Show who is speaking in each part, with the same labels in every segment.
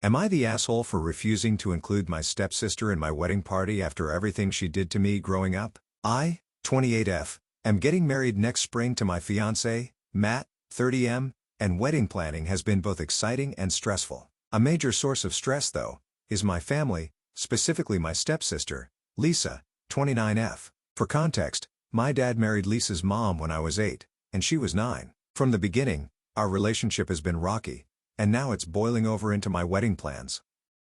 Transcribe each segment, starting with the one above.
Speaker 1: Am I the asshole for refusing to include my stepsister in my wedding party after everything she did to me growing up? I, 28F, am getting married next spring to my fiancé, Matt, 30M, and wedding planning has been both exciting and stressful. A major source of stress, though, is my family, specifically my stepsister, Lisa, 29F. For context, my dad married Lisa's mom when I was 8, and she was 9. From the beginning, our relationship has been rocky, and now it's boiling over into my wedding plans.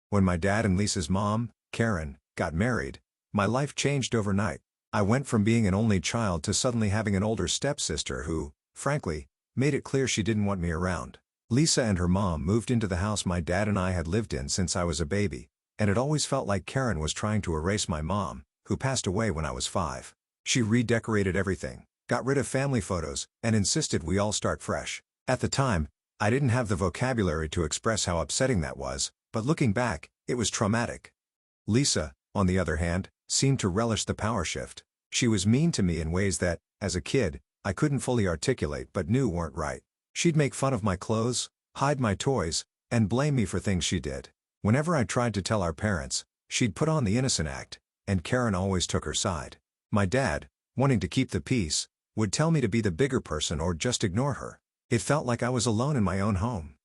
Speaker 1: When my dad and Lisa's mom, Karen, got married, my life changed overnight. I went from being an only child to suddenly having an older stepsister who, frankly, made it clear she didn't want me around. Lisa and her mom moved into the house my dad and I had lived in since I was a baby, and it always felt like Karen was trying to erase my mom, who passed away when I was 5. She redecorated everything, got rid of family photos, and insisted we all start fresh. At the time, I didn't have the vocabulary to express how upsetting that was, but looking back, it was traumatic. Lisa, on the other hand, seemed to relish the power shift. She was mean to me in ways that, as a kid, I couldn't fully articulate but knew weren't right. She'd make fun of my clothes, hide my toys, and blame me for things she did. Whenever I tried to tell our parents, she'd put on the innocent act, and Karen always took her side. My dad, wanting to keep the peace, would tell me to be the bigger person or just ignore her. It felt like I was alone in my own home.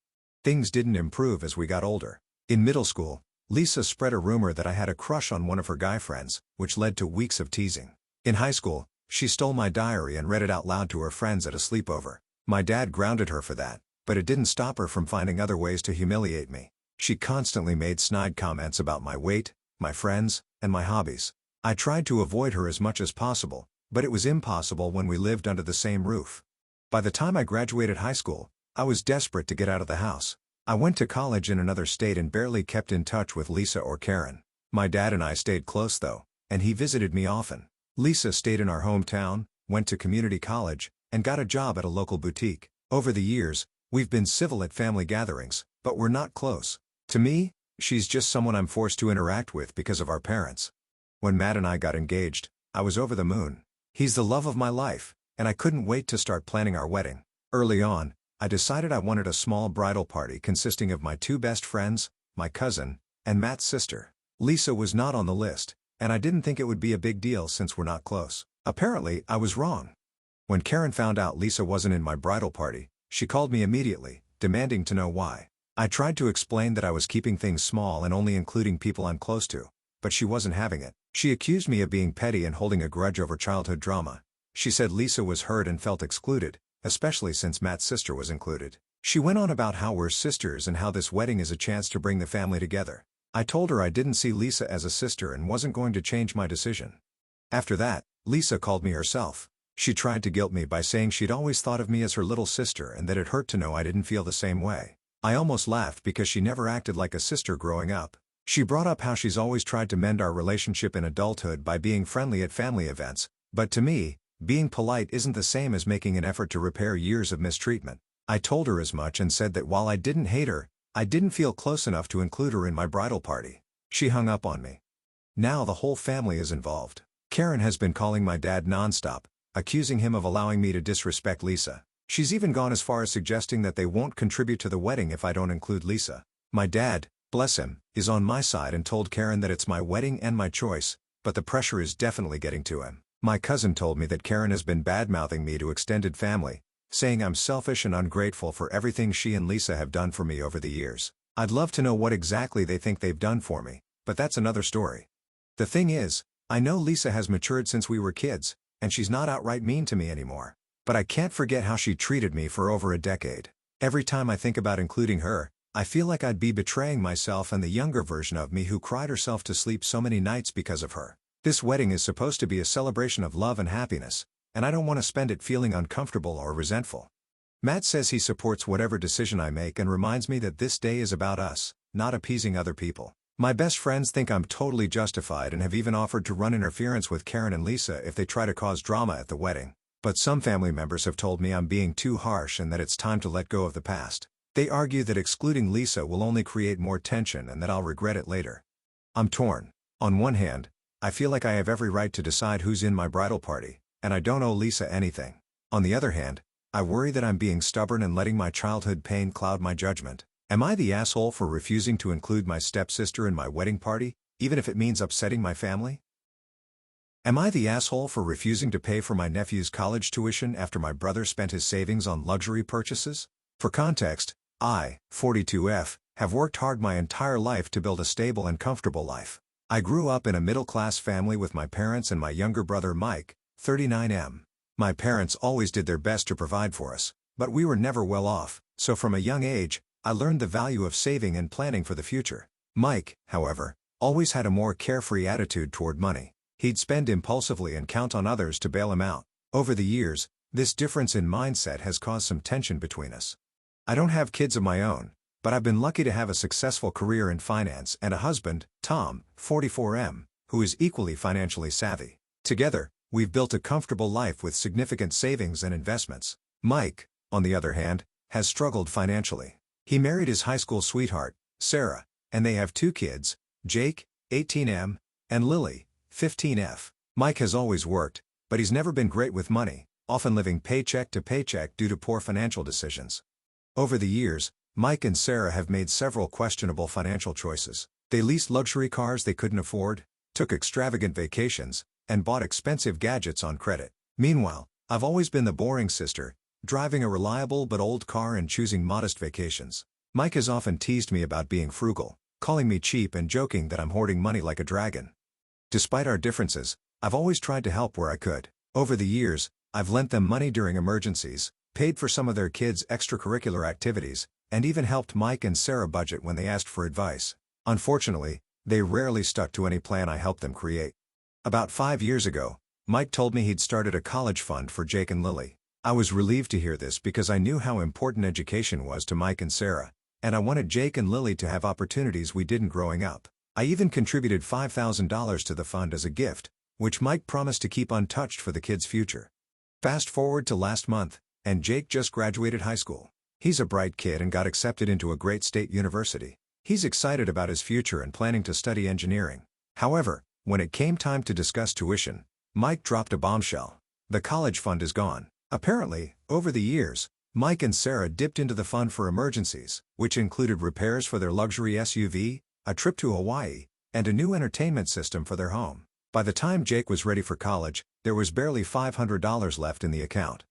Speaker 1: Things didn't improve as we got older. In middle school, Lisa spread a rumor that I had a crush on one of her guy friends, which led to weeks of teasing. In high school, she stole my diary and read it out loud to her friends at a sleepover. My dad grounded her for that, but it didn't stop her from finding other ways to humiliate me. She constantly made snide comments about my weight, my friends, and my hobbies. I tried to avoid her as much as possible, but it was impossible when we lived under the same roof. By the time I graduated high school, I was desperate to get out of the house. I went to college in another state and barely kept in touch with Lisa or Karen. My dad and I stayed close though, and he visited me often. Lisa stayed in our hometown, went to community college, and got a job at a local boutique. Over the years, we've been civil at family gatherings, but we're not close. To me, she's just someone I'm forced to interact with because of our parents. When Matt and I got engaged, I was over the moon. He's the love of my life, and I couldn't wait to start planning our wedding. Early on, I decided I wanted a small bridal party consisting of my 2 best friends, my cousin, and Matt's sister. Lisa was not on the list, and I didn't think it would be a big deal since we're not close. Apparently, I was wrong. When Karen found out Lisa wasn't in my bridal party, she called me immediately, demanding to know why. I tried to explain that I was keeping things small and only including people I'm close to, but she wasn't having it. She accused me of being petty and holding a grudge over childhood drama. She said Lisa was hurt and felt excluded, especially since Matt's sister was included. She went on about how we're sisters and how this wedding is a chance to bring the family together. I told her I didn't see Lisa as a sister and wasn't going to change my decision. After that, Lisa called me herself. She tried to guilt me by saying she'd always thought of me as her little sister and that it hurt to know I didn't feel the same way. I almost laughed because she never acted like a sister growing up. She brought up how she's always tried to mend our relationship in adulthood by being friendly at family events, but to me, being polite isn't the same as making an effort to repair years of mistreatment. I told her as much and said that while I didn't hate her, I didn't feel close enough to include her in my bridal party. She hung up on me. Now the whole family is involved. Karen has been calling my dad nonstop, accusing him of allowing me to disrespect Lisa. She's even gone as far as suggesting that they won't contribute to the wedding if I don't include Lisa. My dad, bless him, is on my side and told Karen that it's my wedding and my choice, but the pressure is definitely getting to him. My cousin told me that Karen has been bad-mouthing me to extended family, saying I'm selfish and ungrateful for everything she and Lisa have done for me over the years. I'd love to know what exactly they think they've done for me, but that's another story. The thing is, I know Lisa has matured since we were kids, and she's not outright mean to me anymore. But I can't forget how she treated me for over a decade. Every time I think about including her, I feel like I'd be betraying myself and the younger version of me who cried herself to sleep so many nights because of her. This wedding is supposed to be a celebration of love and happiness, and I don't want to spend it feeling uncomfortable or resentful. Matt says he supports whatever decision I make and reminds me that this day is about us, not appeasing other people. My best friends think I'm totally justified and have even offered to run interference with Karen and Lisa if they try to cause drama at the wedding. But some family members have told me I'm being too harsh and that it's time to let go of the past. They argue that excluding Lisa will only create more tension and that I'll regret it later. I'm torn. On one hand, I feel like I have every right to decide who's in my bridal party, and I don't owe Lisa anything. On the other hand, I worry that I'm being stubborn and letting my childhood pain cloud my judgment. Am I the asshole for refusing to include my stepsister in my wedding party, even if it means upsetting my family? Am I the asshole for refusing to pay for my nephew's college tuition after my brother spent his savings on luxury purchases? For context, I, 42F, have worked hard my entire life to build a stable and comfortable life. I grew up in a middle-class family with my parents and my younger brother Mike, 39M. My parents always did their best to provide for us, but we were never well off, so from a young age, I learned the value of saving and planning for the future. Mike, however, always had a more carefree attitude toward money. He'd spend impulsively and count on others to bail him out. Over the years, this difference in mindset has caused some tension between us. I don't have kids of my own, but I've been lucky to have a successful career in finance and a husband, Tom, 44M, who is equally financially savvy. Together, we've built a comfortable life with significant savings and investments. Mike, on the other hand, has struggled financially. He married his high school sweetheart, Sarah, and they have 2 kids, Jake, 18M, and Lily, 15F. Mike has always worked, but he's never been great with money, often living paycheck to paycheck due to poor financial decisions. Over the years, Mike and Sarah have made several questionable financial choices. They leased luxury cars they couldn't afford, took extravagant vacations, and bought expensive gadgets on credit. Meanwhile, I've always been the boring sister, driving a reliable but old car and choosing modest vacations. Mike has often teased me about being frugal, calling me cheap and joking that I'm hoarding money like a dragon. Despite our differences, I've always tried to help where I could. Over the years, I've lent them money during emergencies, paid for some of their kids' extracurricular activities, and even helped Mike and Sarah budget when they asked for advice. Unfortunately, they rarely stuck to any plan I helped them create. About 5 years ago, Mike told me he'd started a college fund for Jake and Lily. I was relieved to hear this because I knew how important education was to Mike and Sarah, and I wanted Jake and Lily to have opportunities we didn't growing up. I even contributed $5,000 to the fund as a gift, which Mike promised to keep untouched for the kids' future. Fast forward to last month, and Jake just graduated high school. He's a bright kid and got accepted into a great state university. He's excited about his future and planning to study engineering. However, when it came time to discuss tuition, Mike dropped a bombshell. The college fund is gone. Apparently, over the years, Mike and Sarah dipped into the fund for emergencies, which included repairs for their luxury SUV, a trip to Hawaii, and a new entertainment system for their home. By the time Jake was ready for college, there was barely $500 left in the account.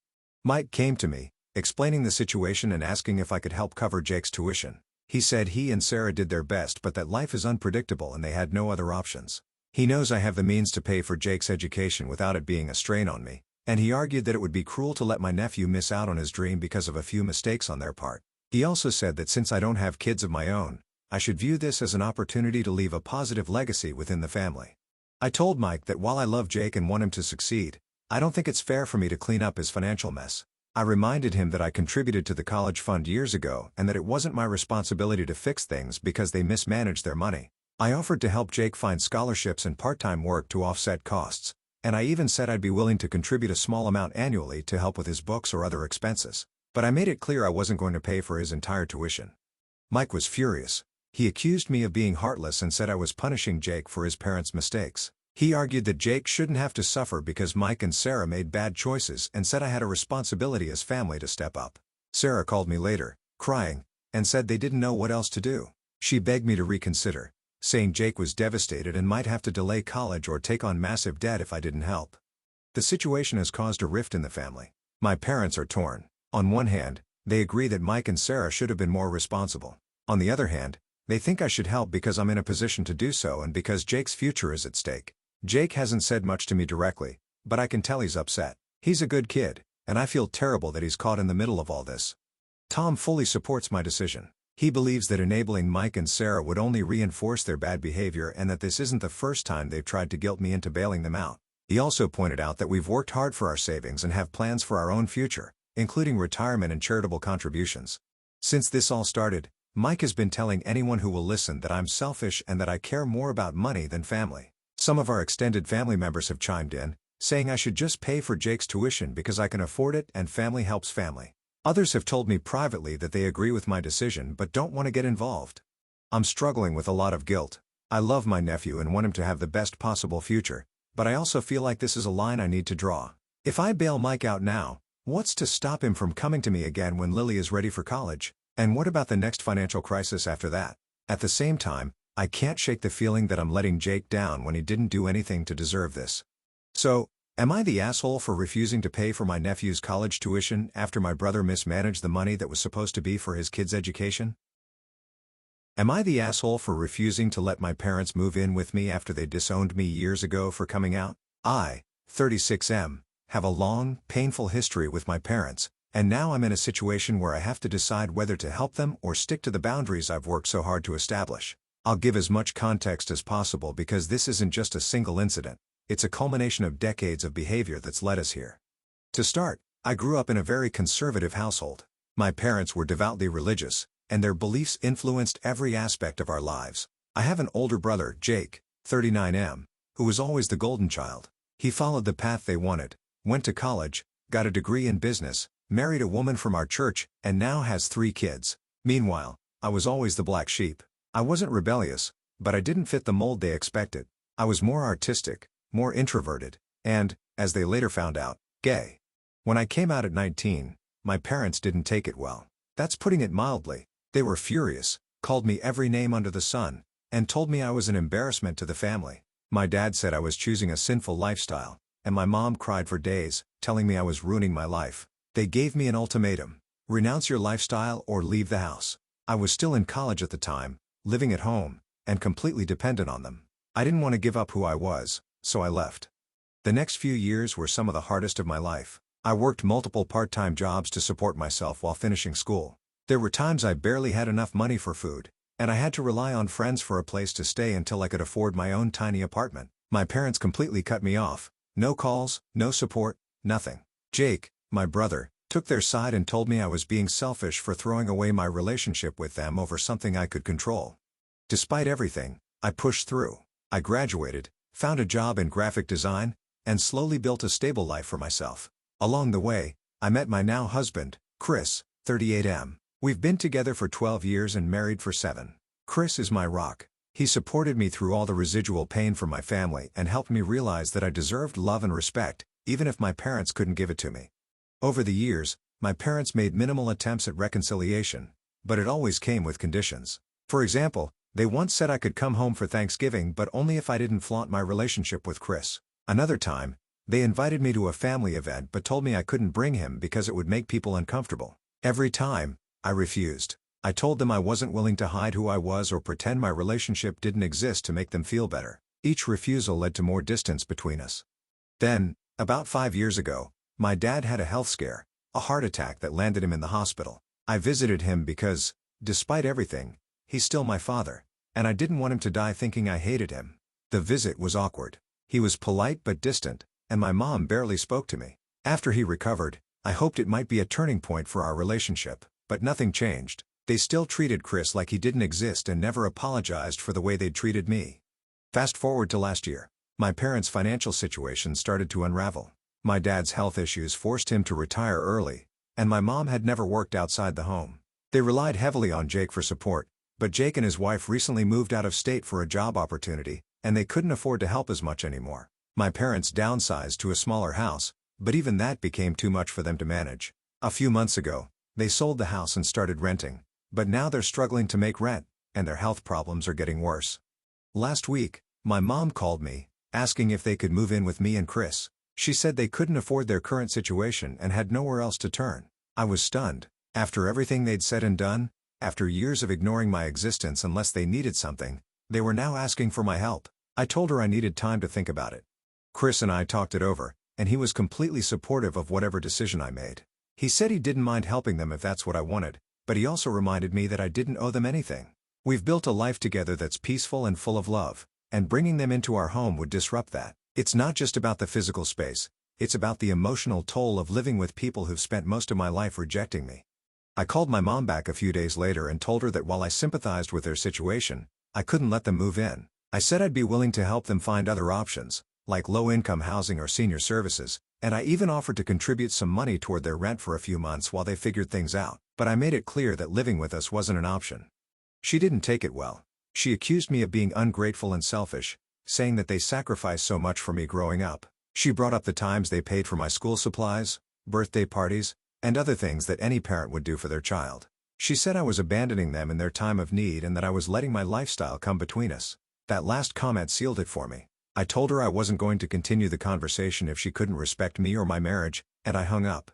Speaker 1: Mike came to me, explaining the situation and asking if I could help cover Jake's tuition. He said he and Sarah did their best but that life is unpredictable and they had no other options. He knows I have the means to pay for Jake's education without it being a strain on me, and he argued that it would be cruel to let my nephew miss out on his dream because of a few mistakes on their part. He also said that since I don't have kids of my own, I should view this as an opportunity to leave a positive legacy within the family. I told Mike that while I love Jake and want him to succeed, I don't think it's fair for me to clean up his financial mess. I reminded him that I contributed to the college fund years ago and that it wasn't my responsibility to fix things because they mismanaged their money. I offered to help Jake find scholarships and part-time work to offset costs, and I even said I'd be willing to contribute a small amount annually to help with his books or other expenses. But I made it clear I wasn't going to pay for his entire tuition. Mike was furious. He accused me of being heartless and said I was punishing Jake for his parents' mistakes. He argued that Jake shouldn't have to suffer because Mike and Sarah made bad choices and said I had a responsibility as family to step up. Sarah called me later, crying, and said they didn't know what else to do. She begged me to reconsider, saying Jake was devastated and might have to delay college or take on massive debt if I didn't help. The situation has caused a rift in the family. My parents are torn. On one hand, they agree that Mike and Sarah should have been more responsible. On the other hand, they think I should help because I'm in a position to do so and because Jake's future is at stake. Jake hasn't said much to me directly, but I can tell he's upset. He's a good kid, and I feel terrible that he's caught in the middle of all this. Tom fully supports my decision. He believes that enabling Mike and Sarah would only reinforce their bad behavior and that this isn't the first time they've tried to guilt me into bailing them out. He also pointed out that we've worked hard for our savings and have plans for our own future, including retirement and charitable contributions. Since this all started, Mike has been telling anyone who will listen that I'm selfish and that I care more about money than family. Some of our extended family members have chimed in, saying I should just pay for Jake's tuition because I can afford it and family helps family. Others have told me privately that they agree with my decision but don't want to get involved. I'm struggling with a lot of guilt. I love my nephew and want him to have the best possible future, but I also feel like this is a line I need to draw. If I bail Mike out now, what's to stop him from coming to me again when Lily is ready for college? And what about the next financial crisis after that? At the same time, I can't shake the feeling that I'm letting Jake down when he didn't do anything to deserve this. So, am I the asshole for refusing to pay for my nephew's college tuition after my brother mismanaged the money that was supposed to be for his kid's education? Am I the asshole for refusing to let my parents move in with me after they disowned me years ago for coming out? I, 36M, have a long, painful history with my parents, and now I'm in a situation where I have to decide whether to help them or stick to the boundaries I've worked so hard to establish. I'll give as much context as possible because this isn't just a single incident, it's a culmination of decades of behavior that's led us here. To start, I grew up in a very conservative household. My parents were devoutly religious, and their beliefs influenced every aspect of our lives. I have an older brother, Jake, 39M, who was always the golden child. He followed the path they wanted, went to college, got a degree in business, married a woman from our church, and now has 3 kids. Meanwhile, I was always the black sheep. I wasn't rebellious, but I didn't fit the mold they expected. I was more artistic, more introverted, and, as they later found out, gay. When I came out at 19, my parents didn't take it well. That's putting it mildly. They were furious, called me every name under the sun, and told me I was an embarrassment to the family. My dad said I was choosing a sinful lifestyle, and my mom cried for days, telling me I was ruining my life. They gave me an ultimatum: renounce your lifestyle or leave the house. I was still in college at the time, living at home, and completely dependent on them. I didn't want to give up who I was, so I left. The next few years were some of the hardest of my life. I worked multiple part-time jobs to support myself while finishing school. There were times I barely had enough money for food, and I had to rely on friends for a place to stay until I could afford my own tiny apartment. My parents completely cut me off. No calls, no support, nothing. Jake, my brother, took their side and told me I was being selfish for throwing away my relationship with them over something I could control. Despite everything, I pushed through. I graduated, found a job in graphic design, and slowly built a stable life for myself. Along the way, I met my now husband, Chris, 38M. We've been together for 12 years and married for 7. Chris is my rock. He supported me through all the residual pain from my family and helped me realize that I deserved love and respect, even if my parents couldn't give it to me. Over the years, my parents made minimal attempts at reconciliation, but it always came with conditions. For example, they once said I could come home for Thanksgiving but only if I didn't flaunt my relationship with Chris. Another time, they invited me to a family event but told me I couldn't bring him because it would make people uncomfortable. Every time, I refused. I told them I wasn't willing to hide who I was or pretend my relationship didn't exist to make them feel better. Each refusal led to more distance between us. Then, about 5 years ago, my dad had a health scare, a heart attack that landed him in the hospital. I visited him because, despite everything, he's still my father, and I didn't want him to die thinking I hated him. The visit was awkward. He was polite but distant, and my mom barely spoke to me. After he recovered, I hoped it might be a turning point for our relationship, but nothing changed. They still treated Chris like he didn't exist and never apologized for the way they'd treated me. Fast forward to last year. My parents' financial situation started to unravel. My dad's health issues forced him to retire early, and my mom had never worked outside the home. They relied heavily on Jake for support, but Jake and his wife recently moved out of state for a job opportunity, and they couldn't afford to help as much anymore. My parents downsized to a smaller house, but even that became too much for them to manage. A few months ago, they sold the house and started renting, but now they're struggling to make rent, and their health problems are getting worse. Last week, my mom called me, asking if they could move in with me and Chris. She said they couldn't afford their current situation and had nowhere else to turn. I was stunned. After everything they'd said and done, after years of ignoring my existence unless they needed something, they were now asking for my help. I told her I needed time to think about it. Chris and I talked it over, and he was completely supportive of whatever decision I made. He said he didn't mind helping them if that's what I wanted, but he also reminded me that I didn't owe them anything. We've built a life together that's peaceful and full of love, and bringing them into our home would disrupt that. It's not just about the physical space, it's about the emotional toll of living with people who've spent most of my life rejecting me. I called my mom back a few days later and told her that while I sympathized with their situation, I couldn't let them move in. I said I'd be willing to help them find other options, like low-income housing or senior services, and I even offered to contribute some money toward their rent for a few months while they figured things out, but I made it clear that living with us wasn't an option. She didn't take it well. She accused me of being ungrateful and selfish, saying that they sacrificed so much for me growing up. She brought up the times they paid for my school supplies, birthday parties, and other things that any parent would do for their child. She said I was abandoning them in their time of need and that I was letting my lifestyle come between us. That last comment sealed it for me. I told her I wasn't going to continue the conversation if she couldn't respect me or my marriage, and I hung up.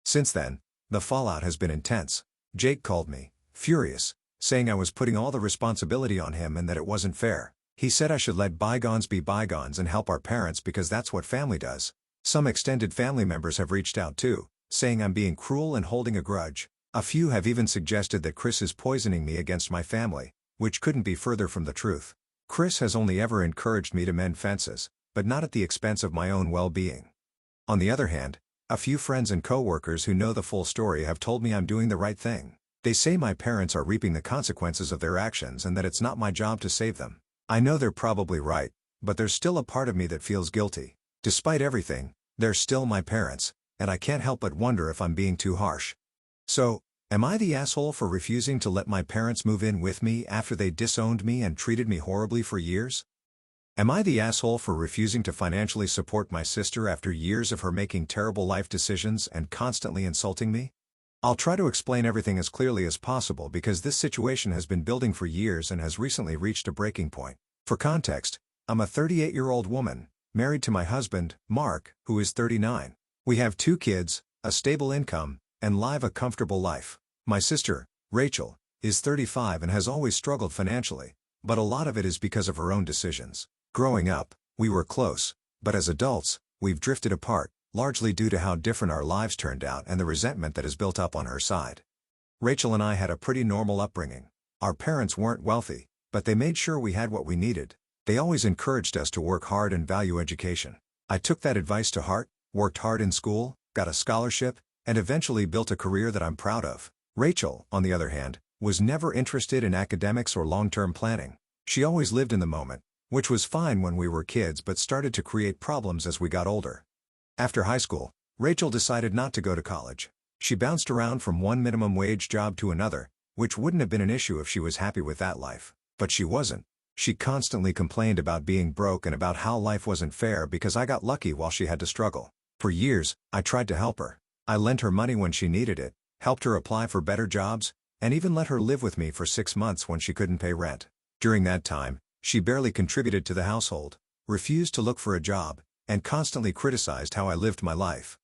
Speaker 1: Since then, the fallout has been intense. Jake called me, furious, saying I was putting all the responsibility on him and that it wasn't fair. He said I should let bygones be bygones and help our parents because that's what family does. Some extended family members have reached out too, saying I'm being cruel and holding a grudge. A few have even suggested that Chris is poisoning me against my family, which couldn't be further from the truth. Chris has only ever encouraged me to mend fences, but not at the expense of my own well-being. On the other hand, a few friends and co-workers who know the full story have told me I'm doing the right thing. They say my parents are reaping the consequences of their actions and that it's not my job to save them. I know they're probably right, but there's still a part of me that feels guilty. Despite everything, they're still my parents, and I can't help but wonder if I'm being too harsh. So, am I the asshole for refusing to let my parents move in with me after they disowned me and treated me horribly for years? Am I the asshole for refusing to financially support my sister after years of her making terrible life decisions and constantly insulting me? I'll try to explain everything as clearly as possible because this situation has been building for years and has recently reached a breaking point. For context, I'm a 38-year-old woman, married to my husband, Mark, who is 39. We have 2 kids, a stable income, and live a comfortable life. My sister, Rachel, is 35 and has always struggled financially, but a lot of it is because of her own decisions. Growing up, we were close, but as adults, we've drifted apart, largely due to how different our lives turned out and the resentment that has built up on her side. Rachel and I had a pretty normal upbringing. Our parents weren't wealthy, but they made sure we had what we needed. They always encouraged us to work hard and value education. I took that advice to heart, worked hard in school, got a scholarship, and eventually built a career that I'm proud of. Rachel, on the other hand, was never interested in academics or long-term planning. She always lived in the moment, which was fine when we were kids but started to create problems as we got older. After high school, Rachel decided not to go to college. She bounced around from one minimum wage job to another, which wouldn't have been an issue if she was happy with that life. But she wasn't. She constantly complained about being broke and about how life wasn't fair because I got lucky while she had to struggle. For years, I tried to help her. I lent her money when she needed it, helped her apply for better jobs, and even let her live with me for 6 months when she couldn't pay rent. During that time, she barely contributed to the household, refused to look for a job, and constantly criticized how I lived my life.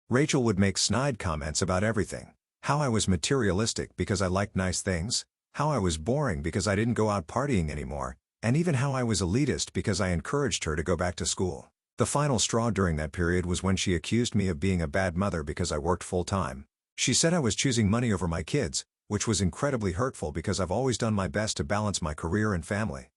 Speaker 1: Rachel would make snide comments about everything. How I was materialistic because I liked nice things, how I was boring because I didn't go out partying anymore, and even how I was elitist because I encouraged her to go back to school. The final straw during that period was when she accused me of being a bad mother because I worked full-time. She said I was choosing money over my kids, which was incredibly hurtful because I've always done my best to balance my career and family.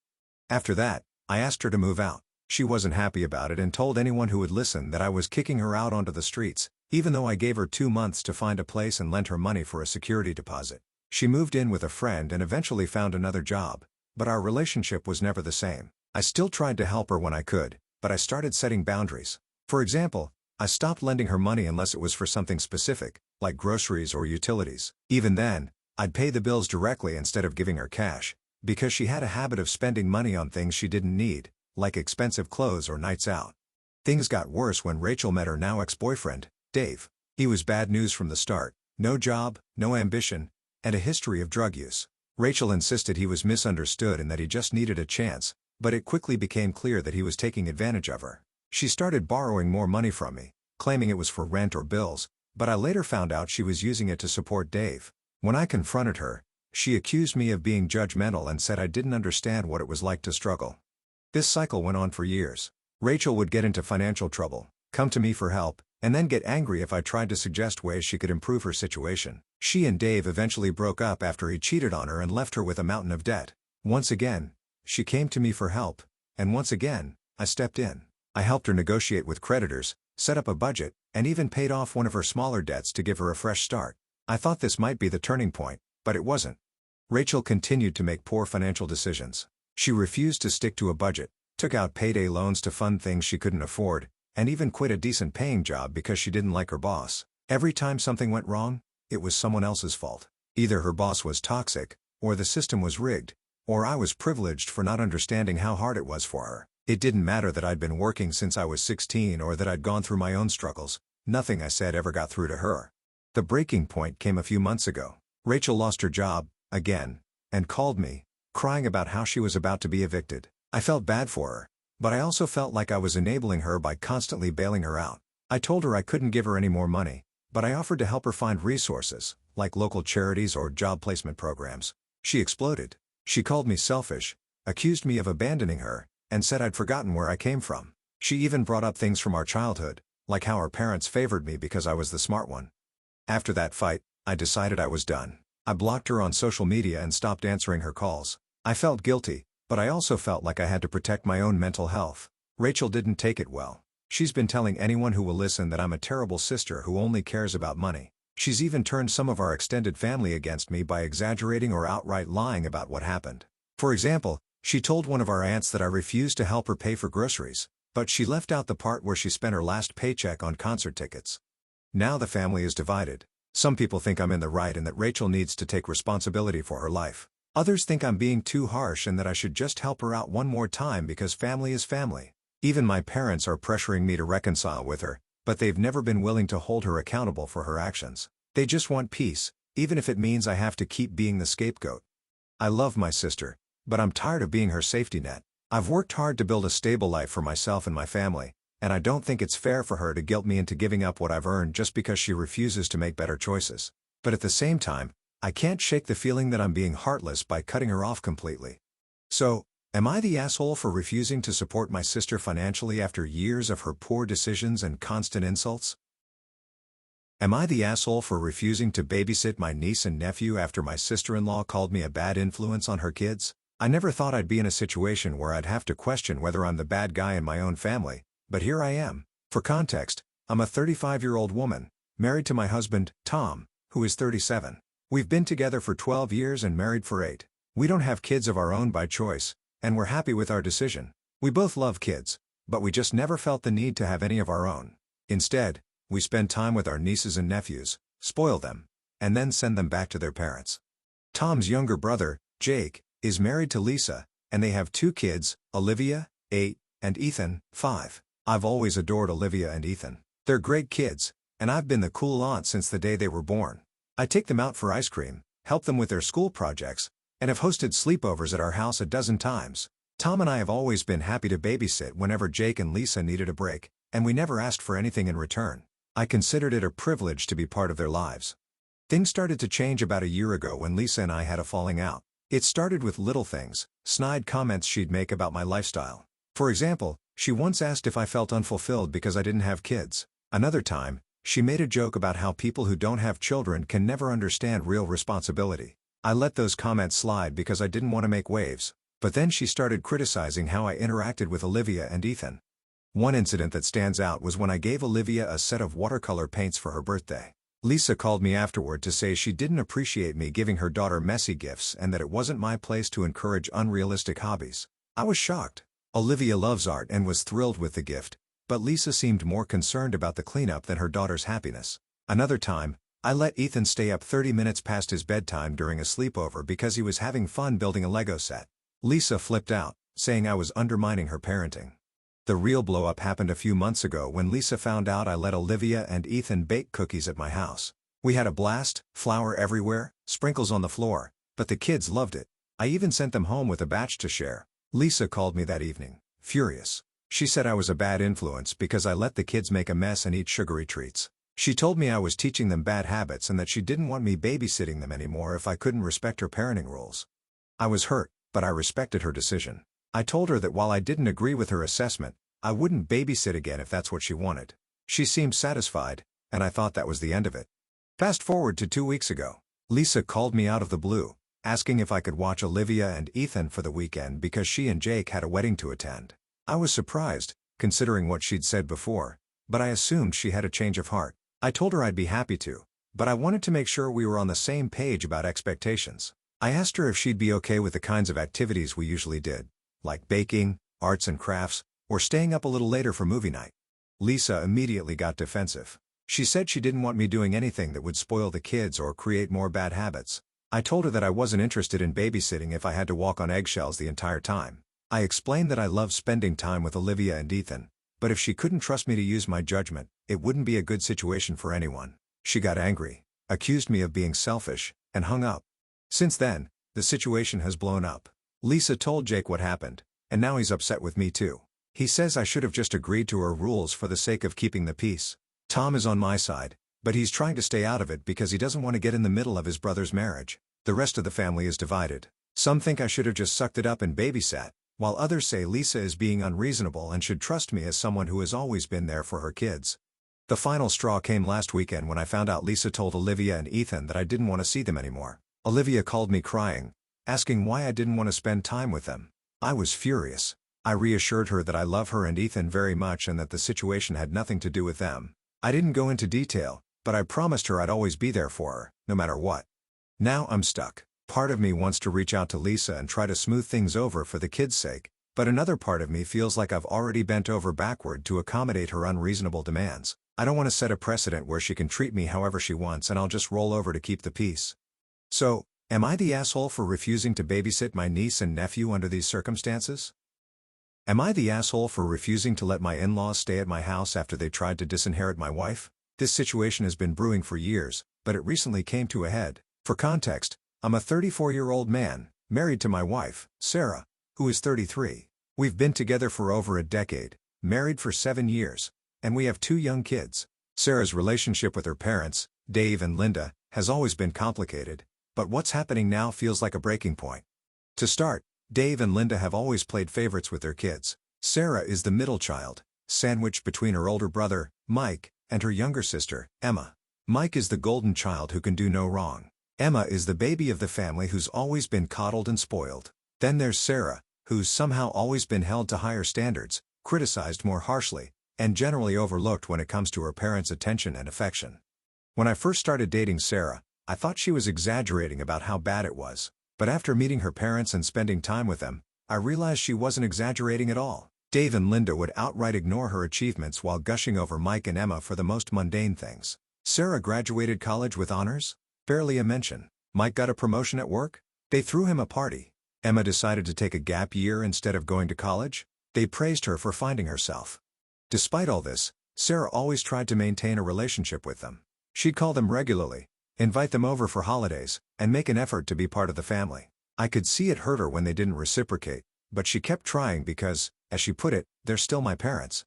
Speaker 1: After that, I asked her to move out. She wasn't happy about it and told anyone who would listen that I was kicking her out onto the streets, even though I gave her 2 months to find a place and lent her money for a security deposit. She moved in with a friend and eventually found another job, but our relationship was never the same. I still tried to help her when I could, but I started setting boundaries. For example, I stopped lending her money unless it was for something specific, like groceries or utilities. Even then, I'd pay the bills directly instead of giving her cash, because she had a habit of spending money on things she didn't need, like expensive clothes or nights out. Things got worse when Rachel met her now ex-boyfriend, Dave. He was bad news from the start: no job, no ambition, and a history of drug use. Rachel insisted he was misunderstood and that he just needed a chance, but it quickly became clear that he was taking advantage of her. She started borrowing more money from me, claiming it was for rent or bills, but I later found out she was using it to support Dave. When I confronted her, she accused me of being judgmental and said I didn't understand what it was like to struggle. This cycle went on for years. Rachel would get into financial trouble, come to me for help, and then get angry if I tried to suggest ways she could improve her situation. She and Dave eventually broke up after he cheated on her and left her with a mountain of debt. Once again, she came to me for help, and once again, I stepped in. I helped her negotiate with creditors, set up a budget, and even paid off one of her smaller debts to give her a fresh start. I thought this might be the turning point, but it wasn't. Rachel continued to make poor financial decisions. She refused to stick to a budget, took out payday loans to fund things she couldn't afford, and even quit a decent-paying job because she didn't like her boss. Every time something went wrong, it was someone else's fault. Either her boss was toxic, or the system was rigged, or I was privileged for not understanding how hard it was for her. It didn't matter that I'd been working since I was 16 or that I'd gone through my own struggles. Nothing I said ever got through to her. The breaking point came a few months ago. Rachel lost her job, again, and called me, crying about how she was about to be evicted. I felt bad for her, but I also felt like I was enabling her by constantly bailing her out. I told her I couldn't give her any more money, but I offered to help her find resources, like local charities or job placement programs. She exploded. She called me selfish, accused me of abandoning her, and said I'd forgotten where I came from. She even brought up things from our childhood, like how our parents favored me because I was the smart one. After that fight, I decided I was done. I blocked her on social media and stopped answering her calls. I felt guilty, but I also felt like I had to protect my own mental health. Rachel didn't take it well. She's been telling anyone who will listen that I'm a terrible sister who only cares about money. She's even turned some of our extended family against me by exaggerating or outright lying about what happened. For example, she told one of our aunts that I refused to help her pay for groceries, but she left out the part where she spent her last paycheck on concert tickets. Now the family is divided. Some people think I'm in the right and that Rachel needs to take responsibility for her life. Others think I'm being too harsh and that I should just help her out one more time because family is family. Even my parents are pressuring me to reconcile with her, but they've never been willing to hold her accountable for her actions. They just want peace, even if it means I have to keep being the scapegoat. I love my sister, but I'm tired of being her safety net. I've worked hard to build a stable life for myself and my family, and I don't think it's fair for her to guilt me into giving up what I've earned just because she refuses to make better choices. But at the same time, I can't shake the feeling that I'm being heartless by cutting her off completely. So, am I the asshole for refusing to support my sister financially after years of her poor decisions and constant insults? Am I the asshole for refusing to babysit my niece and nephew after my sister-in-law called me a bad influence on her kids? I never thought I'd be in a situation where I'd have to question whether I'm the bad guy in my own family, but here I am. For context, I'm a 35-year-old woman, married to my husband, Tom, who is 37. We've been together for 12 years and married for 8. We don't have kids of our own by choice, and we're happy with our decision. We both love kids, but we just never felt the need to have any of our own. Instead, we spend time with our nieces and nephews, spoil them, and then send them back to their parents. Tom's younger brother, Jake, is married to Lisa, and they have 2 kids, Olivia, 8, and Ethan, 5. I've always adored Olivia and Ethan. They're great kids, and I've been the cool aunt since the day they were born. I take them out for ice cream, help them with their school projects, and have hosted sleepovers at our house a dozen times. Tom and I have always been happy to babysit whenever Jake and Lisa needed a break, and we never asked for anything in return. I considered it a privilege to be part of their lives. Things started to change about a year ago when Lisa and I had a falling out. It started with little things, snide comments she'd make about my lifestyle. For example, she once asked if I felt unfulfilled because I didn't have kids. Another time, she made a joke about how people who don't have children can never understand real responsibility. I let those comments slide because I didn't want to make waves, but then she started criticizing how I interacted with Olivia and Ethan. One incident that stands out was when I gave Olivia a set of watercolor paints for her birthday. Lisa called me afterward to say she didn't appreciate me giving her daughter messy gifts and that it wasn't my place to encourage unrealistic hobbies. I was shocked. Olivia loves art and was thrilled with the gift, but Lisa seemed more concerned about the cleanup than her daughter's happiness. Another time, I let Ethan stay up 30 minutes past his bedtime during a sleepover because he was having fun building a Lego set. Lisa flipped out, saying I was undermining her parenting. The real blow-up happened a few months ago when Lisa found out I let Olivia and Ethan bake cookies at my house. We had a blast, flour everywhere, sprinkles on the floor, but the kids loved it. I even sent them home with a batch to share. Lisa called me that evening, furious. She said I was a bad influence because I let the kids make a mess and eat sugary treats. She told me I was teaching them bad habits and that she didn't want me babysitting them anymore if I couldn't respect her parenting rules. I was hurt, but I respected her decision. I told her that while I didn't agree with her assessment, I wouldn't babysit again if that's what she wanted. She seemed satisfied, and I thought that was the end of it. Fast forward to 2 weeks ago. Lisa called me out of the blue, asking if I could watch Olivia and Ethan for the weekend because she and Jake had a wedding to attend. I was surprised, considering what she'd said before, but I assumed she had a change of heart. I told her I'd be happy to, but I wanted to make sure we were on the same page about expectations. I asked her if she'd be okay with the kinds of activities we usually did, like baking, arts and crafts, or staying up a little later for movie night. Lisa immediately got defensive. She said she didn't want me doing anything that would spoil the kids or create more bad habits. I told her that I wasn't interested in babysitting if I had to walk on eggshells the entire time. I explained that I love spending time with Olivia and Ethan, but if she couldn't trust me to use my judgment, it wouldn't be a good situation for anyone. She got angry, accused me of being selfish, and hung up. Since then, the situation has blown up. Lisa told Jake what happened, and now he's upset with me too. He says I should have just agreed to her rules for the sake of keeping the peace. Tom is on my side, but he's trying to stay out of it because he doesn't want to get in the middle of his brother's marriage. The rest of the family is divided. Some think I should have just sucked it up and babysat, while others say Lisa is being unreasonable and should trust me as someone who has always been there for her kids. The final straw came last weekend when I found out Lisa told Olivia and Ethan that I didn't want to see them anymore. Olivia called me crying, asking why I didn't want to spend time with them. I was furious. I reassured her that I love her and Ethan very much and that the situation had nothing to do with them. I didn't go into detail, but I promised her I'd always be there for her, no matter what. Now I'm stuck. Part of me wants to reach out to Lisa and try to smooth things over for the kids' sake, but another part of me feels like I've already bent over backward to accommodate her unreasonable demands. I don't want to set a precedent where she can treat me however she wants and I'll just roll over to keep the peace. So, am I the asshole for refusing to babysit my niece and nephew under these circumstances? Am I the asshole for refusing to let my in-laws stay at my house after they tried to disinherit my wife? This situation has been brewing for years, but it recently came to a head. For context, I'm a 34-year-old man, married to my wife, Sarah, who is 33. We've been together for over a decade, married for 7 years, and we have 2 young kids. Sarah's relationship with her parents, Dave and Linda, has always been complicated, but what's happening now feels like a breaking point. To start, Dave and Linda have always played favorites with their kids. Sarah is the middle child, sandwiched between her older brother, Mike, and her younger sister, Emma. Mike is the golden child who can do no wrong. Emma is the baby of the family who's always been coddled and spoiled. Then there's Sarah, who's somehow always been held to higher standards, criticized more harshly, and generally overlooked when it comes to her parents' attention and affection. When I first started dating Sarah, I thought she was exaggerating about how bad it was. But after meeting her parents and spending time with them, I realized she wasn't exaggerating at all. Dave and Linda would outright ignore her achievements while gushing over Mike and Emma for the most mundane things. Sarah graduated college with honors? Barely a mention. Mike got a promotion at work? They threw him a party. Emma decided to take a gap year instead of going to college? They praised her for finding herself. Despite all this, Sarah always tried to maintain a relationship with them. She'd call them regularly, invite them over for holidays, and make an effort to be part of the family. I could see it hurt her when they didn't reciprocate, but she kept trying because, as she put it, they're still my parents.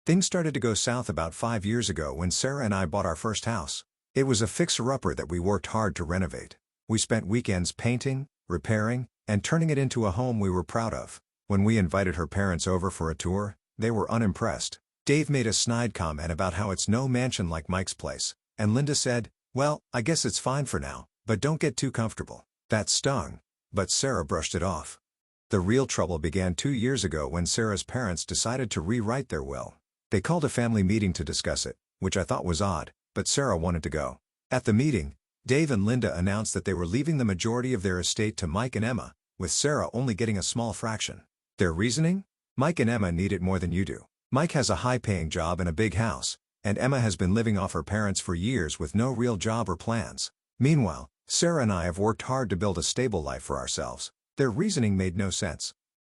Speaker 1: Things started to go south about 5 years ago when Sarah and I bought our first house. It was a fixer-upper that we worked hard to renovate. We spent weekends painting, repairing, and turning it into a home we were proud of. When we invited her parents over for a tour, they were unimpressed. Dave made a snide comment about how it's no mansion like Mike's place, and Linda said, "Well, I guess it's fine for now, but don't get too comfortable." That stung, but Sarah brushed it off. The real trouble began 2 years ago when Sarah's parents decided to rewrite their will. They called a family meeting to discuss it, which I thought was odd, but Sarah wanted to go. At the meeting, Dave and Linda announced that they were leaving the majority of their estate to Mike and Emma, with Sarah only getting a small fraction. Their reasoning? Mike and Emma need it more than you do. Mike has a high-paying job and a big house, and Emma has been living off her parents for years with no real job or plans. Meanwhile, Sarah and I have worked hard to build a stable life for ourselves. Their reasoning made no sense.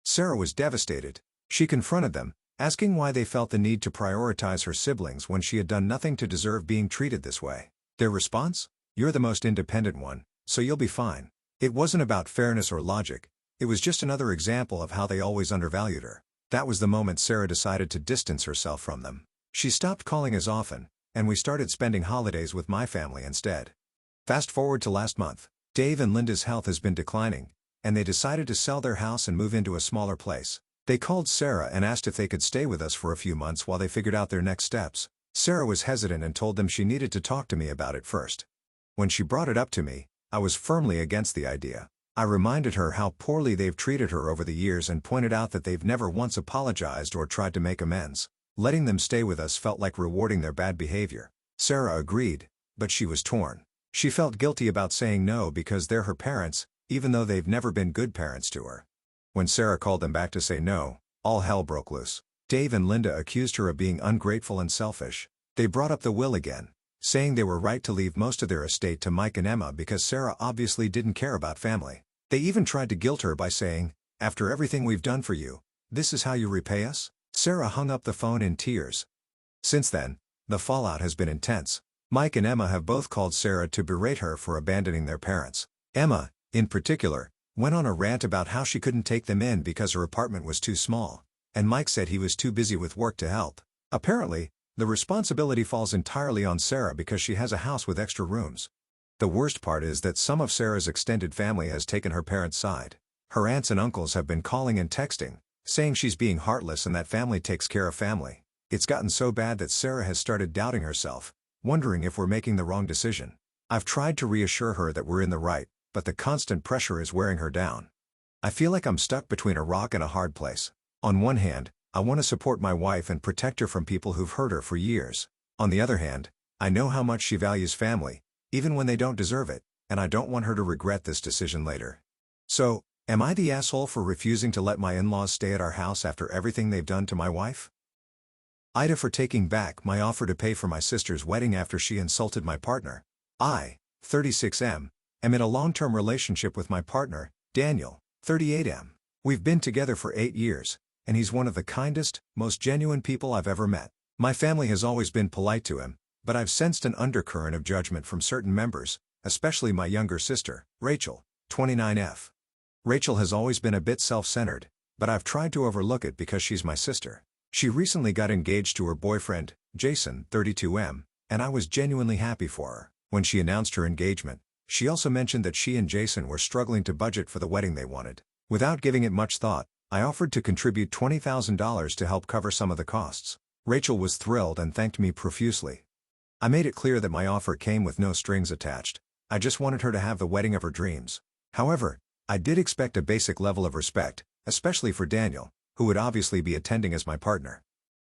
Speaker 1: Sarah was devastated. She confronted them, asking why they felt the need to prioritize her siblings when she had done nothing to deserve being treated this way. Their response? "You're the most independent one, so you'll be fine." It wasn't about fairness or logic. It was just another example of how they always undervalued her. That was the moment Sarah decided to distance herself from them. She stopped calling as often, and we started spending holidays with my family instead. Fast forward to last month. Dave and Linda's health has been declining, and they decided to sell their house and move into a smaller place. They called Sarah and asked if they could stay with us for a few months while they figured out their next steps. Sarah was hesitant and told them she needed to talk to me about it first. When she brought it up to me, I was firmly against the idea. I reminded her how poorly they've treated her over the years and pointed out that they've never once apologized or tried to make amends. Letting them stay with us felt like rewarding their bad behavior. Sarah agreed, but she was torn. She felt guilty about saying no because they're her parents, even though they've never been good parents to her. When Sarah called them back to say no, all hell broke loose. Dave and Linda accused her of being ungrateful and selfish. They brought up the will again, saying they were right to leave most of their estate to Mike and Emma because Sarah obviously didn't care about family. They even tried to guilt her by saying, "After everything we've done for you, this is how you repay us?" Sarah hung up the phone in tears. Since then, the fallout has been intense. Mike and Emma have both called Sarah to berate her for abandoning their parents. Emma, in particular, went on a rant about how she couldn't take them in because her apartment was too small, and Mike said he was too busy with work to help. Apparently, the responsibility falls entirely on Sarah because she has a house with extra rooms. The worst part is that some of Sarah's extended family has taken her parents' side. Her aunts and uncles have been calling and texting, saying she's being heartless and that family takes care of family. It's gotten so bad that Sarah has started doubting herself, wondering if we're making the wrong decision. I've tried to reassure her that we're in the right, but the constant pressure is wearing her down. I feel like I'm stuck between a rock and a hard place. On one hand, I want to support my wife and protect her from people who've hurt her for years. On the other hand, I know how much she values family, even when they don't deserve it, and I don't want her to regret this decision later. So, am I the asshole for refusing to let my in-laws stay at our house after everything they've done to my wife? AITA for taking back my offer to pay for my sister's wedding after she insulted my partner. I, 36M, am in a long-term relationship with my partner, Daniel, 38M. We've been together for 8 years, and he's one of the kindest, most genuine people I've ever met. My family has always been polite to him, but I've sensed an undercurrent of judgment from certain members, especially my younger sister, Rachel, 29F. Rachel has always been a bit self-centered, but I've tried to overlook it because she's my sister. She recently got engaged to her boyfriend, Jason, 32M, and I was genuinely happy for her. When she announced her engagement, she also mentioned that she and Jason were struggling to budget for the wedding they wanted. Without giving it much thought, I offered to contribute $20,000 to help cover some of the costs. Rachel was thrilled and thanked me profusely. I made it clear that my offer came with no strings attached. I just wanted her to have the wedding of her dreams. However, I did expect a basic level of respect, especially for Daniel, who would obviously be attending as my partner.